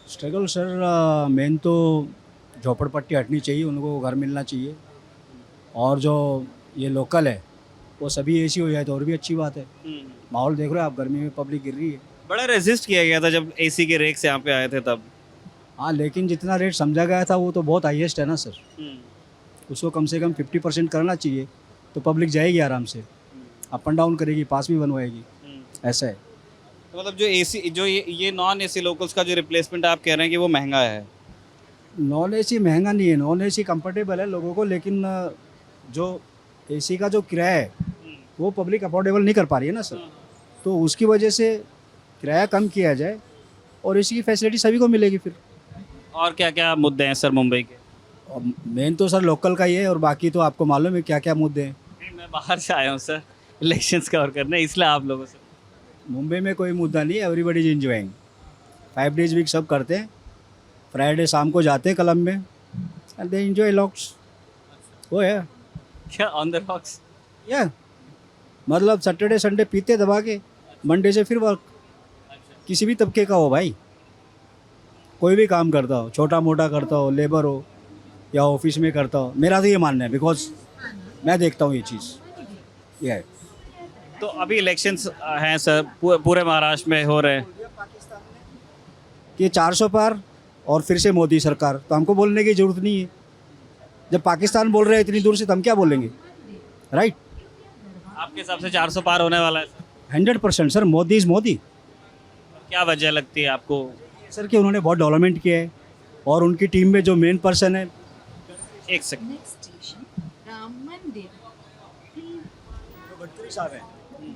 स्ट्रगल सर, मेन तो झोपड़पट्टी हटनी चाहिए, उनको घर मिलना चाहिए, और जो ये लोकल है वो सभी एसी हो जाए तो और भी अच्छी बात है। माहौल देख रहे हो आप, गर्मी में पब्लिक गिर रही है। बड़ा रेजिस्ट किया गया था जब एसी के रेक से यहाँ पे आए थे तब। हाँ, लेकिन जितना रेट समझा गया था वो तो बहुत हाईएस्ट है ना सर। उसको कम से कम 50% करना चाहिए, तो पब्लिक जाएगी आराम से, अप एंड डाउन करेगी, पास भी बनवाएगी, ऐसा है। तो मतलब जो एसी जो ये नॉन एसी लोकल्स का जो रिप्लेसमेंट आप कह रहे हैं कि वो महंगा है। नॉन एसी महंगा नहीं है, नॉन एसी कंफर्टेबल है लोगों को, लेकिन जो एसी का जो किराया है वो पब्लिक अफोर्डेबल नहीं कर पा रही है ना सर। तो उसकी वजह से किराया कम किया जाए और एसी की फैसिलिटी सभी को मिलेगी फिर। और क्या क्या मुद्दे हैं सर मुंबई के? और मेन तो सर लोकल का ही है, और बाकी तो आपको मालूम है क्या क्या मुद्दे हैं। नहीं, मैं बाहर से आया हूँ सर इलेक्शंस कवर करने, इसलिए आप लोगों से। मुंबई में कोई मुद्दा नहीं है, everybody is enjoying. 5 days week सब करते हैं, फ्राइडे शाम को जाते हैं क्लब में एंड दे एंजॉय लॉक्स। वो है क्या ऑन द रॉक्स? या मतलब सैटरडे संडे पीते दबा के, मंडे से फिर वर्क। किसी भी तबके का हो भाई, कोई भी काम करता हो, छोटा मोटा करता हो, लेबर हो या ऑफिस में करता हो, मेरा तो ये मानना है, बिकॉज मैं देखता हूँ ये चीज़ ये है। तो अभी इलेक्शंस हैं सर, पूरे महाराष्ट्र में हो रहे हैं कि 400 पार और फिर से मोदी सरकार, तो हमको बोलने की ज़रूरत नहीं है। जब पाकिस्तान बोल रहे हैं इतनी दूर से, तो हम क्या बोलेंगे, राइट? आपके हिसाब से 400 पार होने वाला है sir? 100% sir, Modi is Modi. क्या वजह लगती है आपको? सर कि उन्होंने बहुत डेवलपमेंट किया है, और उनकी टीम में जो मेन पर्सन है, एक सेकंड,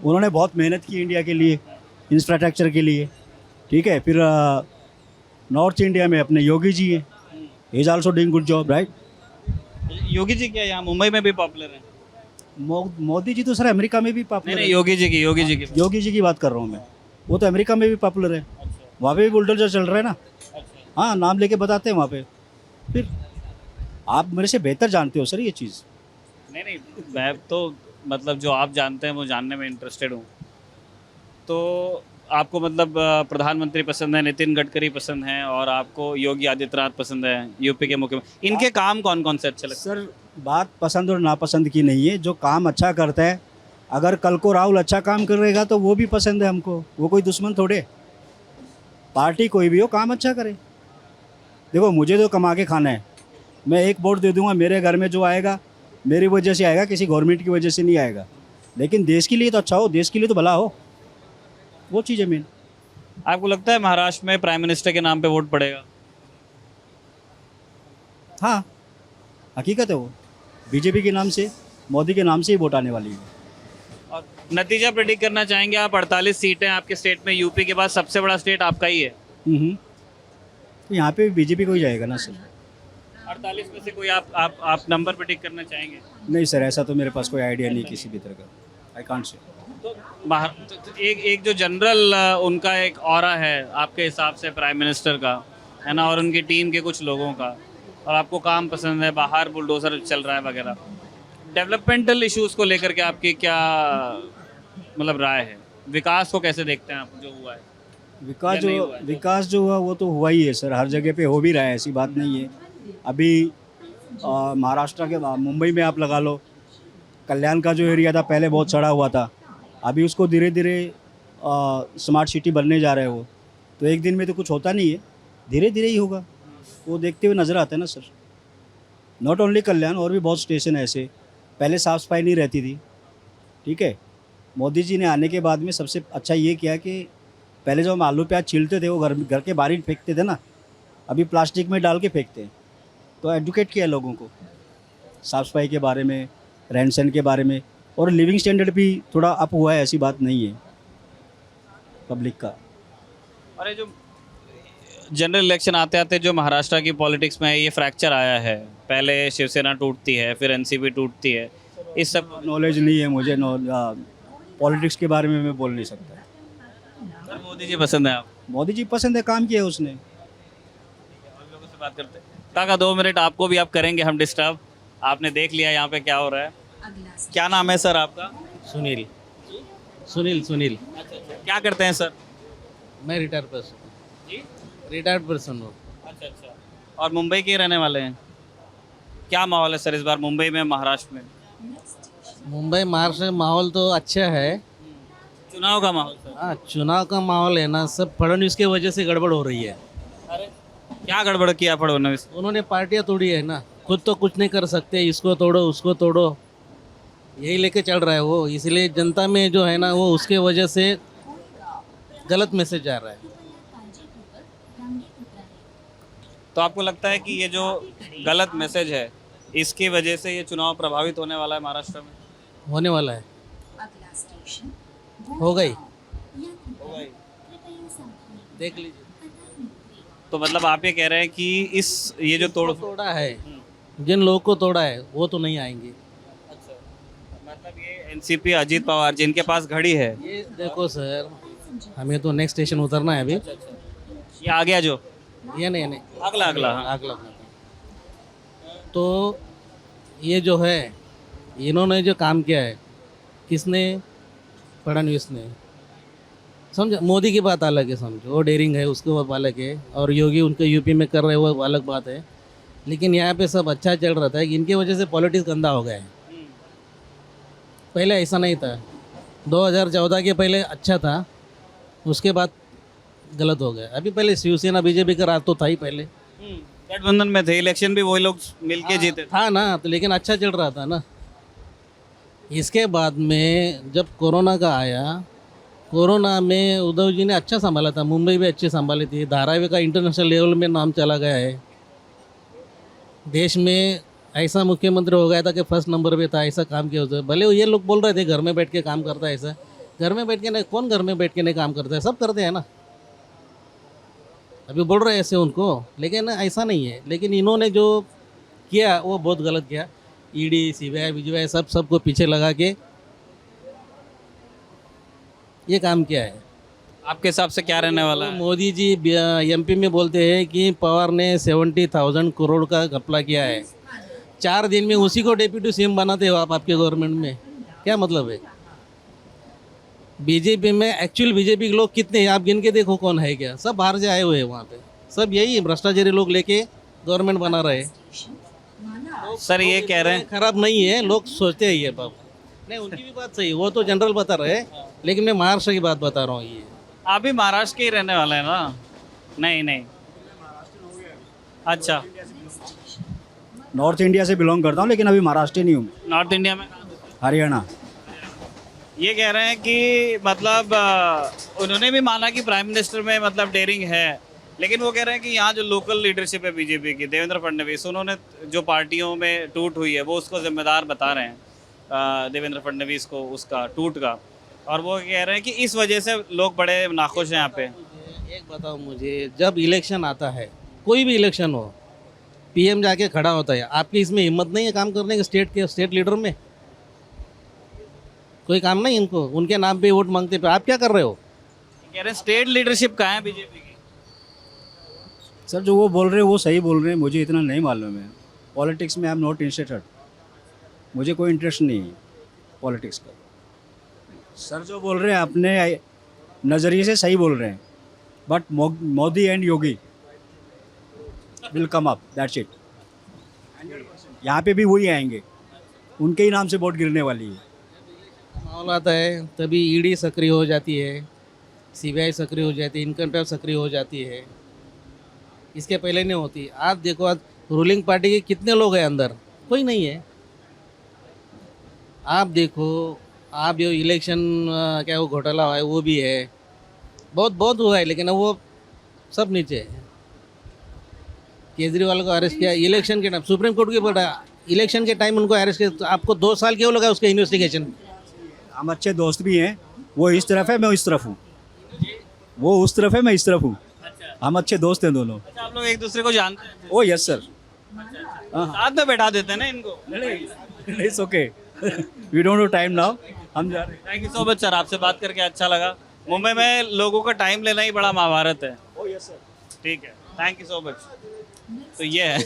उन्होंने बहुत मेहनत की इंडिया के लिए, इंफ्रास्ट्रक्चर के लिए, ठीक है। फिर नॉर्थ इंडिया में अपने योगी जी हैं, he is also doing good job, right? Yogi ji क्या यहाँ मुंबई में भी पॉपुलर है? मोदी जी तो सर अमेरिका में भी पॉपुलर नहीं, है। योगी जी की बात कर रहा हूँ मैं, वो तो अमेरिका में भी पॉपुलर है। वहाँ पे भी बुलडोजर चल रहा है ना। हाँ, नाम लेके बताते हैं वहाँ पे। फिर आप मेरे से बेहतर जानते हो सर ये चीज़। नहीं, मैं तो मतलब जो आप जानते हैं वो जानने में इंटरेस्टेड हूँ। तो आपको मतलब प्रधानमंत्री पसंद है, नितिन गडकरी पसंद है, और आपको योगी आदित्यनाथ पसंद है, यूपी के मुख्यमंत्री। इनके काम कौन कौन से अच्छे लगते हैं? सर बात पसंद और नापसंद की नहीं है, जो काम अच्छा करता है, अगर कल को राहुल अच्छा काम करेगा तो वो भी पसंद है हमको, वो कोई दुश्मन थोड़े। पार्टी कोई भी हो, काम अच्छा करे। देखो मुझे तो कमा के खाना है, मैं एक वोट दे दूंगा, मेरे घर में जो आएगा मेरी वजह से आएगा, किसी गवर्नमेंट की वजह से नहीं आएगा। लेकिन देश के लिए तो अच्छा हो, देश के लिए तो भला हो, वो चीज़ है मेन। आपको लगता है महाराष्ट्र में प्राइम मिनिस्टर के नाम पे वोट पड़ेगा? हाँ, हकीकत है, वो बीजेपी के नाम से, मोदी के नाम से ही वोट आने वाली है। और नतीजा प्रेडिक्ट करना चाहेंगे आप? 48 सीटें आपके स्टेट में, यूपी के बाद सबसे बड़ा स्टेट आपका ही है। तो यहाँ पे बीजेपी को ही जाएगा ना सर। 48 में से कोई आप नंबर प्रेडिक्ट करना चाहेंगे? नहीं सर, ऐसा तो मेरे पास कोई आइडिया नहीं किसी भी तरह का, आई कांट से। तो एक जो जनरल उनका एक ऑरा है आपके हिसाब से प्राइम मिनिस्टर का, है ना, और उनकी टीम के कुछ लोगों का, और आपको काम पसंद है, बाहर बुलडोजर चल रहा है वगैरह, डेवलपमेंटल इश्यूज़ को लेकर के आपकी क्या मतलब राय है? विकास को कैसे देखते हैं आप जो हुआ है? विकास जो हुआ वो तो हुआ ही है सर, हर जगह पे हो भी रहा है, ऐसी बात नहीं है। अभी महाराष्ट्र के मुंबई में आप लगा लो, कल्याण का जो एरिया था पहले बहुत सड़ा हुआ था, अभी उसको धीरे धीरे स्मार्ट सिटी बनने जा रहे हो। तो एक दिन में तो कुछ होता नहीं है, धीरे धीरे ही होगा, वो देखते हुए नज़र आता है ना सर। नॉट ओनली कल्याण, और भी बहुत स्टेशन है ऐसे, पहले साफ़ सफाई नहीं रहती थी, ठीक है। मोदी जी ने आने के बाद में सबसे अच्छा ये किया कि पहले जो हम आलू प्याज छीलते थे वो घर के बाहर ही फेंकते थे ना, अभी प्लास्टिक में डाल के फेंकते हैं। तो एडुकेट किया लोगों को साफ़ सफाई के बारे में, रहन सहन के बारे में, और लिविंग स्टैंडर्ड भी थोड़ा अप हुआ है, ऐसी बात नहीं है पब्लिक का। और ये जो जनरल इलेक्शन आते आते जो महाराष्ट्र की पॉलिटिक्स में ये फ्रैक्चर आया है, पहले शिवसेना टूटती है, फिर एनसीपी टूटती है, इस सब नॉलेज नहीं है मुझे, पॉलिटिक्स के बारे में मैं बोल नहीं सकता। सर मोदी जी पसंद है आप? मोदी जी पसंद है, काम किया है उसने। और लोगों से बात करते हैं काका, 2 मिनट आपको भी आप करेंगे हम डिस्टर्ब, आपने देख लिया यहाँ पे क्या हो रहा है। क्या नाम है सर आपका? सुनील। सुनील। अच्छा, क्या करते हैं सर? मैं रिटायर्ड पर्सन। जी, रिटायर्ड पर्सन हूँ। अच्छा। और मुंबई के रहने वाले हैं? क्या माहौल है सर इस बार मुंबई में, महाराष्ट्र में? मुंबई महाराष्ट्र में माहौल तो अच्छा है। चुनाव का माहौल सर? हाँ, चुनाव का माहौल है ना, सब फडणवीस की वजह से गड़बड़ हो रही है। अरे क्या गड़बड़ किया फडणवीस? उन्होंने पार्टियां तोड़ी है ना, खुद तो कुछ नहीं कर सकते, इसको तोड़ो उसको तोड़ो, यही लेके चल रहा है वो, इसलिए जनता में जो है ना वो उसके वजह से गलत मैसेज जा रहा है। तो आपको लगता है कि ये जो गलत मैसेज है इसकी वजह से ये चुनाव प्रभावित होने वाला है महाराष्ट्र में? होने वाला है, हो गई, देख लीजिए। तो मतलब आप ये कह रहे हैं कि ये जो तोड़ा है, जिन लोगों को तोड़ा है वो तो नहीं आएंगे। अच्छा, मतलब ये एनसीपी अजीत पवार जिनके पास घड़ी है, ये देखो सर, हमें तो नेक्स्ट स्टेशन उतरना है अभी। ये आ गया जो ये नहीं अगला अगला, हाँ। अगला। तो ये जो है, इन्होंने जो काम किया है, किसने? फडणवीस ने। समझो, मोदी की बात अलग है, समझो वो डेयरिंग है, उसकी बात अलग है, और योगी उनके यूपी में कर रहे वो अलग बात है। लेकिन यहाँ पे सब अच्छा चल रहा था कि इनकी वजह से पॉलिटिक्स गंदा हो गया है। पहले ऐसा नहीं था, 2014 के पहले अच्छा था, उसके बाद गलत हो गया। अभी पहले शिवसेना बीजेपी का राज तो था ही पहले, गठबंधन में थे, इलेक्शन भी वही लोग मिलके जीते थे। था ना, तो लेकिन अच्छा चल रहा था ना। इसके बाद में जब कोरोना का आया, कोरोना में उद्धव जी ने अच्छा संभाला था, मुंबई भी अच्छी संभाली थी, धारावी का इंटरनेशनल लेवल में नाम चला गया है। देश में ऐसा मुख्यमंत्री हो गया था कि फर्स्ट नंबर पे था, ऐसा काम किया होता है। भले ये लोग बोल रहे थे घर में बैठ के काम करता है, ऐसा घर में बैठ के नहीं, कौन घर में बैठ के नहीं काम करता है, सब करते हैं ना। अभी बोल रहे हैं ऐसे उनको, लेकिन ऐसा नहीं है। लेकिन इन्होंने जो किया वो बहुत गलत किया। ईडी, सीबीआई, बीजेपी सबको पीछे लगा के ये काम किया है। आपके हिसाब से क्या रहने वाला है? मोदी जी एमपी में बोलते हैं कि पवार ने 70,000 करोड़ का घपला किया है, 4 दिन में उसी को डेप्यूटी सीएम बनाते हो आप आपके गवर्नमेंट में, क्या मतलब है? बीजेपी में एक्चुअल बीजेपी के लोग कितने हैं आप गिन के देखो, कौन है क्या? सब बाहर से आए हुए हैं वहाँ पे, सब यही भ्रष्टाचारी लोग लेके गवर्नमेंट बना रहे हैं। सर ये कह रहे हैं खराब नहीं है, लोग सोचते हैं ये बात नहीं, उनकी भी बात सही, वो तो जनरल बता रहे हैं, लेकिन मैं महाराष्ट्र की बात बता रहा हूँ। ये आप भी महाराष्ट्र के ही रहने वाले हैं ना? नहीं, अच्छा, नॉर्थ इंडिया से बिलोंग करता हूँ, लेकिन अभी महाराष्ट्र नहीं हूँ। नॉर्थ इंडिया में हरियाणा। ये कह रहे हैं कि मतलब उन्होंने भी माना कि प्राइम मिनिस्टर में मतलब डेयरिंग है, लेकिन वो कह रहे हैं कि यहाँ जो लोकल लीडरशिप है बीजेपी की, देवेंद्र फडणवीस, उन्होंने जो पार्टियों में टूट हुई है वो उसको जिम्मेदार बता रहे हैं, देवेंद्र फडणवीस को, उसका टूट का। और वो कह रहे हैं कि इस वजह से लोग बड़े नाखुश हैं यहाँ पे। एक बताओ मुझे, जब इलेक्शन आता है, कोई भी इलेक्शन हो, पीएम जाके खड़ा होता है, आपकी इसमें हिम्मत नहीं है काम करने के? स्टेट लीडर में कोई काम नहीं इनको, उनके नाम पे वोट मांगते पे आप क्या कर रहे हो? कह रहे हैं स्टेट लीडरशिप कहाँ है बीजेपी की? सर जो वो बोल रहे हैं वो सही बोल रहे हैं, मुझे इतना नहीं मालूम है। पॉलिटिक्स में आई एम नॉट इंटरेस्टेड, मुझे कोई इंटरेस्ट नहीं है पॉलिटिक्स का। सर जो बोल रहे हैं अपने नज़रिए से सही बोल रहे हैं, but Modi and Yogi will come up, that's it. यहाँ पे भी वही आएंगे, उनके ही नाम से वोट गिरने वाली है। माहौल आता है तभी ईडी सक्रिय हो जाती है, सीबीआई सक्रिय हो जाती है, इनकम टैक्स सक्रिय हो जाती है, इसके पहले नहीं होती। आप देखो आज रूलिंग पार्टी के कितने लोग हैं अंदर, कोई नहीं है। आप देखो, आप जो इलेक्शन क्या वो घोटाला हुआ है वो भी है, बहुत हुआ है, लेकिन अब वो सब नीचे है। केजरीवाल को अरेस्ट किया इलेक्शन के टाइम, सुप्रीम कोर्ट की बोला इलेक्शन के टाइम उनको अरेस्ट किया, तो आपको 2 साल क्यों लगा उसके इन्वेस्टिगेशन? हम अच्छे दोस्त भी हैं, वो इस तरफ है मैं इस तरफ हूँ, वो उस तरफ है मैं इस तरफ हूँ, हम अच्छे दोस्त हैं दोनों। अच्छा, आप लोग एक दूसरे को जानते हैं? ओ यस सर, साथ में बैठा देते हैं ना इनको? नहीं it's okay, we don't know time now, हम जा रहे हैं। Thank you so much sir, आपसे बात करके अच्छा लगा। मुंबई में लोगों का टाइम लेना ही बड़ा महाभारत है। ओ यस सर, ठीक है, थैंक यू सो मच। तो ये है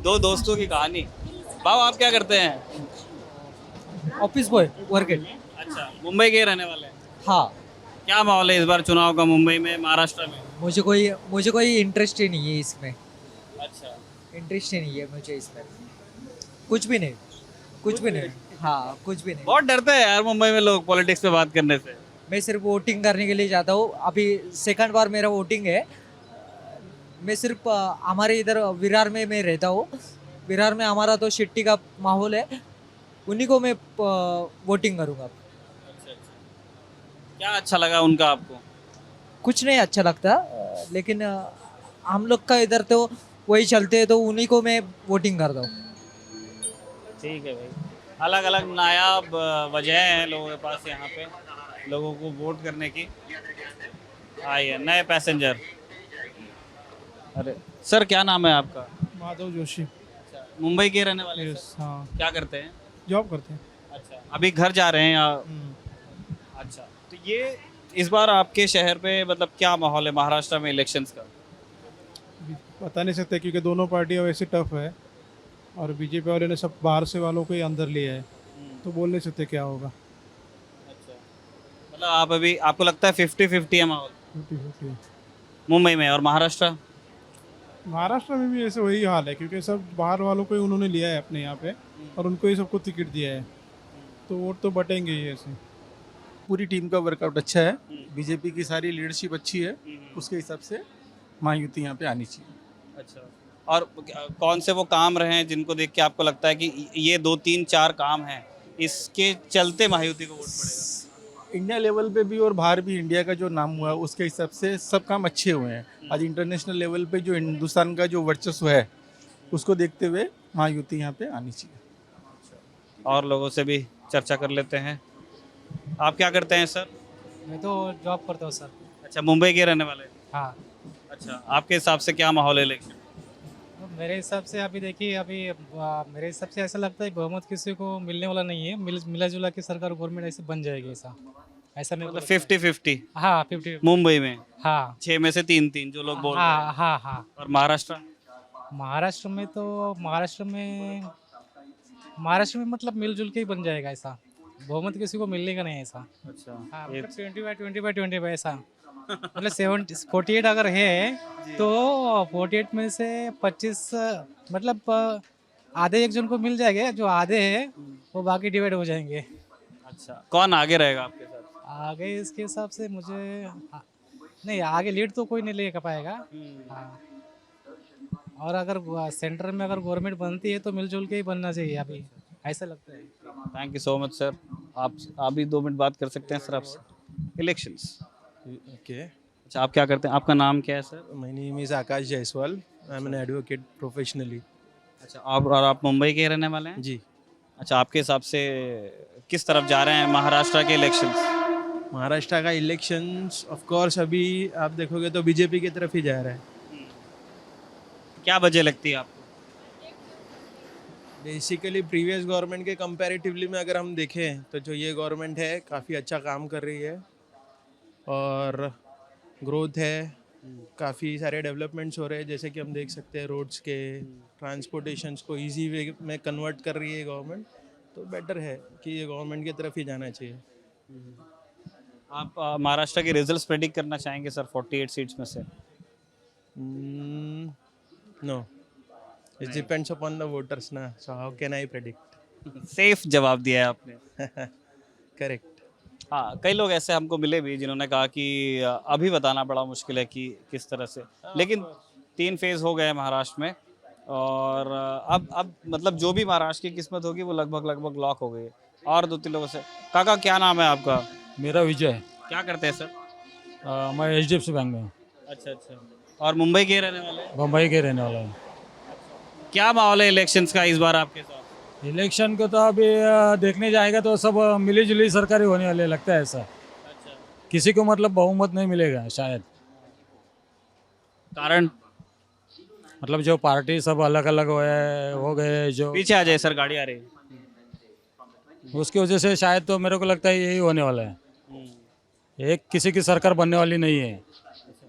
दो दोस्तों की कहानी। बाबू आप क्या करते हैं? ऑफिस बॉय वर्क है। अच्छा, मुंबई के रहने वाले हैं? हाँ, क्या माहौल है इस बार चुनाव का मुंबई में, महाराष्ट्र में? मुझे कोई इंटरेस्ट ही नहीं है इसमें, अच्छा, इंटरेस्ट ही नहीं है मुझे इसमें, कुछ भी नहीं। हाँ, कुछ भी नहीं। बहुत डरते हैं यार मुंबई में लोग पॉलिटिक्स पे बात करने से। मैं सिर्फ वोटिंग करने के लिए जाता हूँ, अभी 2nd बार मेरा वोटिंग है। मैं सिर्फ हमारे इधर विरार में मैं रहता हूँ। विरार में हमारा तो शिट्टी का माहौल है, उन्हीं को मैं वोटिंग करूँगा। क्या अच्छा लगा उनका आपको? कुछ नहीं अच्छा लगता, लेकिन हम लोग का इधर तो वही चलते हैं, तो उन्हीं को मैं वोटिंग करता हूँ। ठीक है भाई, अलग अलग नायाब वजह हैं लोगों के पास यहाँ पे लोगों को वोट करने की। आइए नए पैसेंजर। अरे सर, क्या नाम है आपका? माधव जोशी। मुंबई के रहने वाले सर? हाँ, क्या करते हैं? जॉब करते हैं। अच्छा, अभी घर जा रहे हैं या? अच्छा, तो ये इस बार आपके शहर पे मतलब क्या माहौल है महाराष्ट्र में इलेक्शंस का? बता नहीं सकते क्योंकि दोनों पार्टियां वैसे टफ है, और बीजेपी वाले ने सब बाहर से वालों को ही अंदर लिया है, तो बोल नहीं सकते क्या होगा। अच्छा, मतलब आप अभी आपको लगता है 50-50 है माहौल 50-50। मुंबई में? और महाराष्ट्र? महाराष्ट्र में भी ऐसे वही हाल है, क्योंकि सब बाहर वालों को ही उन्होंने लिया है अपने यहाँ पे, और उनको ही सबको टिकट दिया है, तो वोट तो बटेंगे ही ऐसे। पूरी टीम का वर्कआउट अच्छा है, बीजेपी की सारी लीडरशिप अच्छी है, उसके हिसाब से महायुति यहाँ पे आनी चाहिए। अच्छा, और कौन से वो काम रहे हैं जिनको देख के आपको लगता है कि ये 2-3-4 काम हैं, इसके चलते महायुति को वोट पड़ेगा? इंडिया लेवल पे भी और बाहर भी इंडिया का जो नाम हुआ है उसके हिसाब से सब काम अच्छे हुए हैं। आज इंटरनेशनल लेवल पे जो हिंदुस्तान का जो वर्चस्व है उसको देखते हुए महायुति यहाँ पे आनी चाहिए। और लोगों से भी चर्चा कर लेते हैं। आप क्या करते हैं सर? मैं तो जॉब करता हूँ सर। अच्छा, मुंबई के रहने वाले? हाँ। अच्छा, आपके हिसाब से क्या माहौल है इलेक्शन? तो मेरे हिसाब से अभी देखिए, अभी मेरे हिसाब से ऐसा लगता है बहुमत किसी को मिलने वाला नहीं है। मिला जुला के सरकार गवर्नमेंट ऐसे बन जाएगी, ऐसा मेरे को मतलब लगता है। 50-50 हाँ 50। मुंबई में? हाँ 6 में से 3-3 जो लोग बोल रहे हैं। हाँ। और महाराष्ट्र? महाराष्ट्र में मतलब मिलजुल के ही बन जाएगा ऐसा, बहुमत किसी को मिलने का नहीं ऐसा। अच्छा, हाँ, मतलब 20/20/20 ऐसा मतलब 48 अगर है तो 48 में से 25 मतलब आधे एक जन को मिल जाएंगे, जो आधे हैं वो बाकी डिवाइड हो जाएंगे। अच्छा, कौन आगे रहेगा आपके साथ? आगे इसके हिसाब से मुझे नहीं, आगे लीड तो कोई नहीं ले पाएगा। हाँ, और अगर सेंटर में अगर गवर्नमेंट बनती है तो मिलजुल के ही बनना चाहिए अभी, ऐसा लगता है। Thank you so much sir. आप भी 2 मिनट बात कर सकते हैं सर आपसे। इलेक्शंस। ओके, अच्छा, आप क्या करते हैं? आपका नाम क्या है sir? My name is Akash Jaiswal, I am an advocate professionally. अच्छा, आप मुंबई के रहने वाले हैं? जी। अच्छा, आपके हिसाब से किस तरफ जा रहे हैं महाराष्ट्र के इलेक्शंस? महाराष्ट्र का इलेक्शंस ऑफ कोर्स अभी आप देखोगे तो बीजेपी की तरफ ही जा रहा है। क्या वजह लगती है आपको? बेसिकली प्रीवियस गवर्नमेंट के कंपैरेटिवली में अगर हम देखें तो जो ये गवर्नमेंट है काफ़ी अच्छा काम कर रही है, और ग्रोथ है, काफ़ी सारे डेवलपमेंट्स हो रहे हैं, जैसे कि हम देख सकते हैं रोड्स के, ट्रांसपोर्टेशंस को इजी वे में कन्वर्ट कर रही है गवर्नमेंट, तो बेटर है कि ये गवर्नमेंट की तरफ ही जाना चाहिए। आप महाराष्ट्र के रिजल्ट्स प्रेडिक्ट करना चाहेंगे सर 48 सीट्स में से? No, it depends upon the voters ना, so how can I predict. Safe जवाब दिया है आपने। करेक्ट। हाँ, कई लोग ऐसे हमको मिले भी जिन्होंने कहा कि अभी बताना बड़ा मुश्किल है कि किस तरह से, लेकिन 3 फेज़ हो गए महाराष्ट्र में, और अब मतलब जो भी महाराष्ट्र की किस्मत होगी वो लगभग लॉक हो गई है। और 2-3 लोगों से। काका, क्या नाम है आपका? मेरा विजय है। क्या करते हैं सर? मैं HDFC बैंक में हूँ। अच्छा। और मुंबई के रहने वाले? बम्बई के रहने वाला हूँ। क्या माहौल है इलेक्शंस का इस बार आपके साथ? इलेक्शन को तो अभी देखने जाएगा तो सब मिली जुली सरकारी होने वाले लगता है ऐसा। अच्छा, किसी को मतलब बहुमत नहीं मिलेगा शायद। कारण? मतलब जो पार्टी सब अलग अलग हो गए, जो पीछे आ जाए सर, गाड़ी आ रही है। उसकी वजह से शायद तो मेरे को लगता है यही होने वाला है। एक किसी की सरकार बनने वाली नहीं है।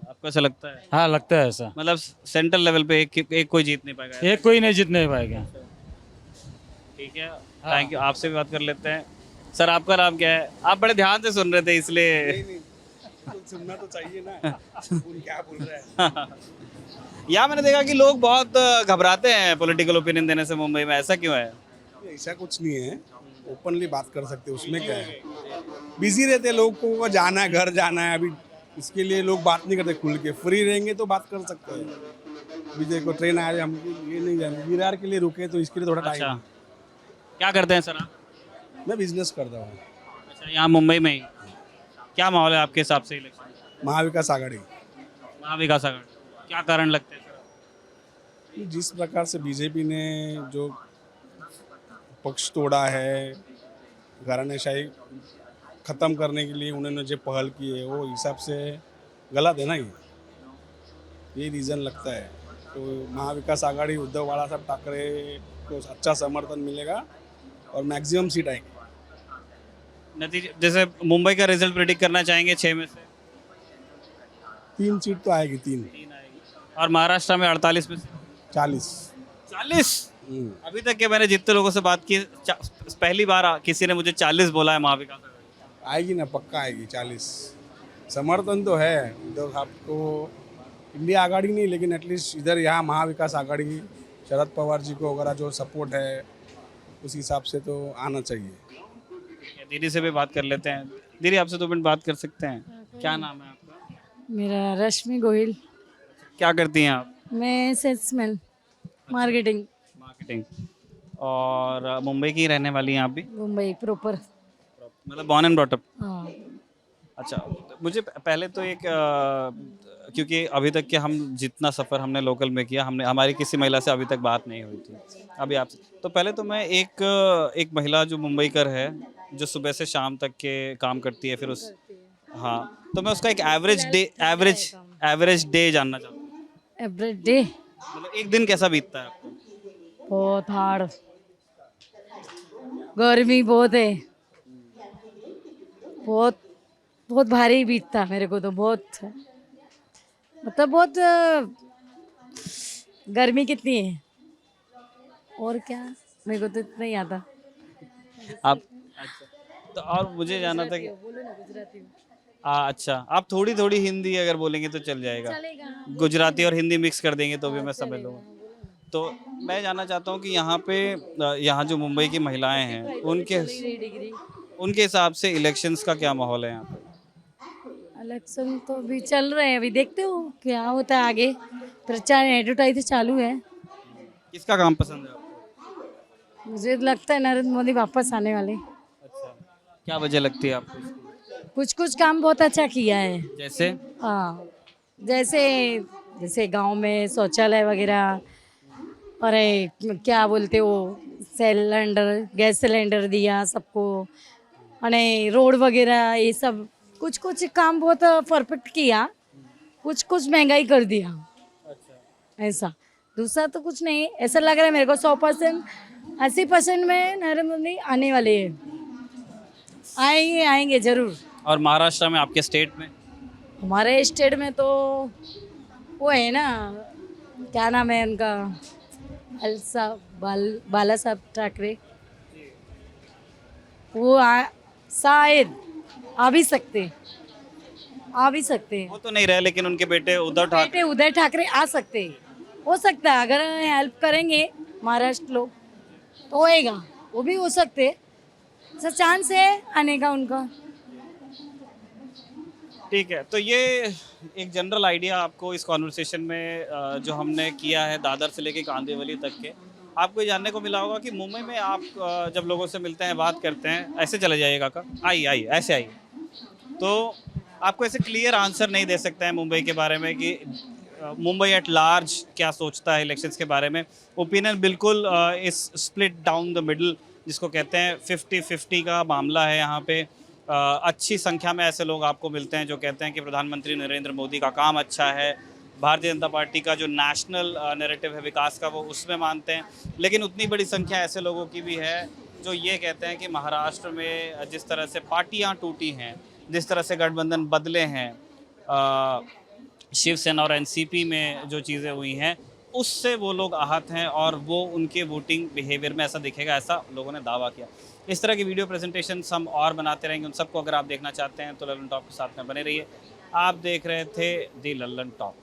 आपको ऐसा लगता है? हाँ, लगता है ऐसा। मतलब सेंट्रल लेवल पे एक कोई जीत नहीं पाएगा? एक कोई नहीं जीत नहीं पाएगा। ठीक है, थैंक यू। आपसे भी बात कर लेते हैं। सर, आपका नाम क्या है? आप बड़े ध्यान से सुन रहे थे इसलिए। सुनना तो चाहिए ना, क्या बोल रहा है। यहाँ मैंने देखा कि लोग बहुत घबराते हैं पॉलिटिकल ओपिनियन देने से मुंबई में, ऐसा क्यों है? ऐसा कुछ नहीं है, ओपनली बात कर सकते हैं, उसमें क्या है। बिजी रहते लोग को, जाना है, घर जाना है, अभी इसके लिए लोग बात नहीं करते खुल के। फ्री रहेंगे तो बात कर सकते हैं। अभी देखो ट्रेन आया, हम ये नहीं जाने, विरार के लिए रुके तो इसके लिए थोड़ा अच्छा, टाइम। क्या करते हैं सर आप? मैं बिजनेस करता हूँ। अच्छा, यहाँ मुंबई में ही क्या माहौल है आपके हिसाब से इलेक्शन? महाविकास आघाड़ी। महाविकास आघाड़ी, क्या कारण लगते हैं सर? जिस प्रकार से बीजेपी ने जो पक्ष तोड़ा है, घरानेशाही ख़त्म करने के लिए उन्होंने जो पहल की है वो हिसाब से गलत है ना, ये रीज़न लगता है। तो महाविकास आघाड़ी उद्धव बाला साहब ठाकरे को अच्छा समर्थन मिलेगा और मैक्सिमम सीट आएगी। नतीजे जैसे मुंबई का रिजल्ट प्रेडिक्ट करना चाहेंगे 6 में से? 3 सीट तो आएगी, 3 और महाराष्ट्र में 48 में से 40। 40? अभी तक के मैंने जितने लोगों से बात की, पहली बार किसी ने मुझे 40 बोला है महाविकास आघाड़ी। आएगी ना, पक्का आएगी 40। समर्थन तो है उद्धव साहब को, इंडिया आघाड़ी नहीं लेकिन एटलीस्ट इधर यहाँ महाविकास आघाड़ी शरद पवार जी को वगैरह जो सपोर्ट है उस हिसाब से तो आना चाहिए। दीदी से भी बात कर लेते हैं। दीदी आपसे 2 मिनट बात कर सकते हैं? क्या नाम है आपका? मेरा रश्मि गोहिल। क्या करती हैं आप? मैं सेल्समैन, मार्केटिंग। और मुंबई की रहने वाली हैं आप भी? मुंबई प्रॉपर। मतलब बॉर्न एंड ब्रॉट अप? हाँ। अच्छा, मुझे पहले तो एक क्योंकि अभी तक के हम जितना सफ़र हमने लोकल में किया, हमने हमारी किसी महिला से अभी तक बात नहीं हुई थी। अभी आपसे तो पहले तो मैं एक महिला जो मुंबई कर है, जो सुबह से शाम तक के काम करती है, फिर उस हाँ, तो मैं उसका एक एवरेज डे जानना चाहता हूँ। एवरेज डे मतलब एक दिन कैसा बीतता है आपको? बहुत हार्ड, गर्मी बहुत है, बहुत बहुत भारी बीतता मेरे को तो। बहुत मतलब बहुत गर्मी कितनी है और क्या, मेरे को तो इतना ही आता। आप अच्छा, तो और मुझे जानना था कि अच्छा, आप थोड़ी थोड़ी हिंदी अगर बोलेंगे तो चल जाएगा, गुजराती और हिंदी मिक्स कर देंगे तो भी मैं समझ लूँगा। तो मैं जानना चाहता हूँ कि यहाँ जो मुंबई की महिलाएं हैं उनके हिसाब से इलेक्शंस का क्या माहौल है यहाँ पे? इलेक्शन तो अभी चल रहे हैं, अभी देखते हो क्या होता है आगे। प्रचार एडवर्टाइज चालू है। किसका काम पसंद है आपको? मुझे लगता है नरेंद्र मोदी वापस आने वाले। अच्छा, क्या वजह लगती है आपको? कुछ काम बहुत अच्छा किया है। जैसे? हाँ, जैसे गांव में शौचालय वगैरह, और क्या बोलते हो, गैस सिलेंडर दिया सबको, और रोड वगैरह, ये सब कुछ काम बहुत परफेक्ट किया। कुछ महंगाई कर दिया। अच्छा। ऐसा दूसरा तो कुछ नहीं। ऐसा लग रहा है मेरे को 100%, 80% में नरेंद्र मोदी आने वाले हैं। आएंगे जरूर। और महाराष्ट्र में, आपके स्टेट में? हमारे स्टेट में तो वो है ना, क्या नाम है उनका, बाला साहब ठाकरे, वो शायद आ भी सकते। वो तो नहीं रहे, लेकिन उनके बेटे उद्धव ठाकरे आ सकते, हो सकता है अगर हेल्प करेंगे महाराष्ट्र लोग तो होएगा, वो भी हो सकते। चांस है आने का उनका। ठीक है, तो ये एक जनरल आइडिया आपको इस कॉन्वर्सेशन में जो हमने किया है दादर से लेके कांदिवली तक के, आपको ये जानने को मिला होगा कि मुंबई में आप जब लोगों से मिलते हैं, बात करते हैं, ऐसे चले जाइएगा का आई ऐसे आई, तो आपको ऐसे क्लियर आंसर नहीं दे सकता है मुंबई के बारे में कि मुंबई एट लार्ज क्या सोचता है इलेक्शंस के बारे में। ओपिनियन बिल्कुल इस स्प्लिट डाउन द मिडल, जिसको कहते हैं 50-50 का मामला है यहाँ पे। अच्छी संख्या में ऐसे लोग आपको मिलते हैं जो कहते हैं कि प्रधानमंत्री नरेंद्र मोदी का काम अच्छा है, भारतीय जनता पार्टी का जो नेशनल नैरेटिव है विकास का वो उसमें मानते हैं, लेकिन उतनी बड़ी संख्या ऐसे लोगों की भी है जो ये कहते हैं कि महाराष्ट्र में जिस तरह से पार्टियां टूटी हैं, जिस तरह से गठबंधन बदले हैं, शिवसेना और एनसीपी में जो चीज़ें हुई हैं उससे वो लोग आहत हैं और वो उनके वोटिंग बिहेवियर में ऐसा दिखेगा, ऐसा लोगों ने दावा किया। इस तरह की वीडियो प्रेजेंटेशन हम और बनाते रहेंगे। उन सबको अगर आप देखना चाहते हैं तो लल्लन टॉक के साथ में बने रहिए। आप देख रहे थे दी लल्लन टॉक।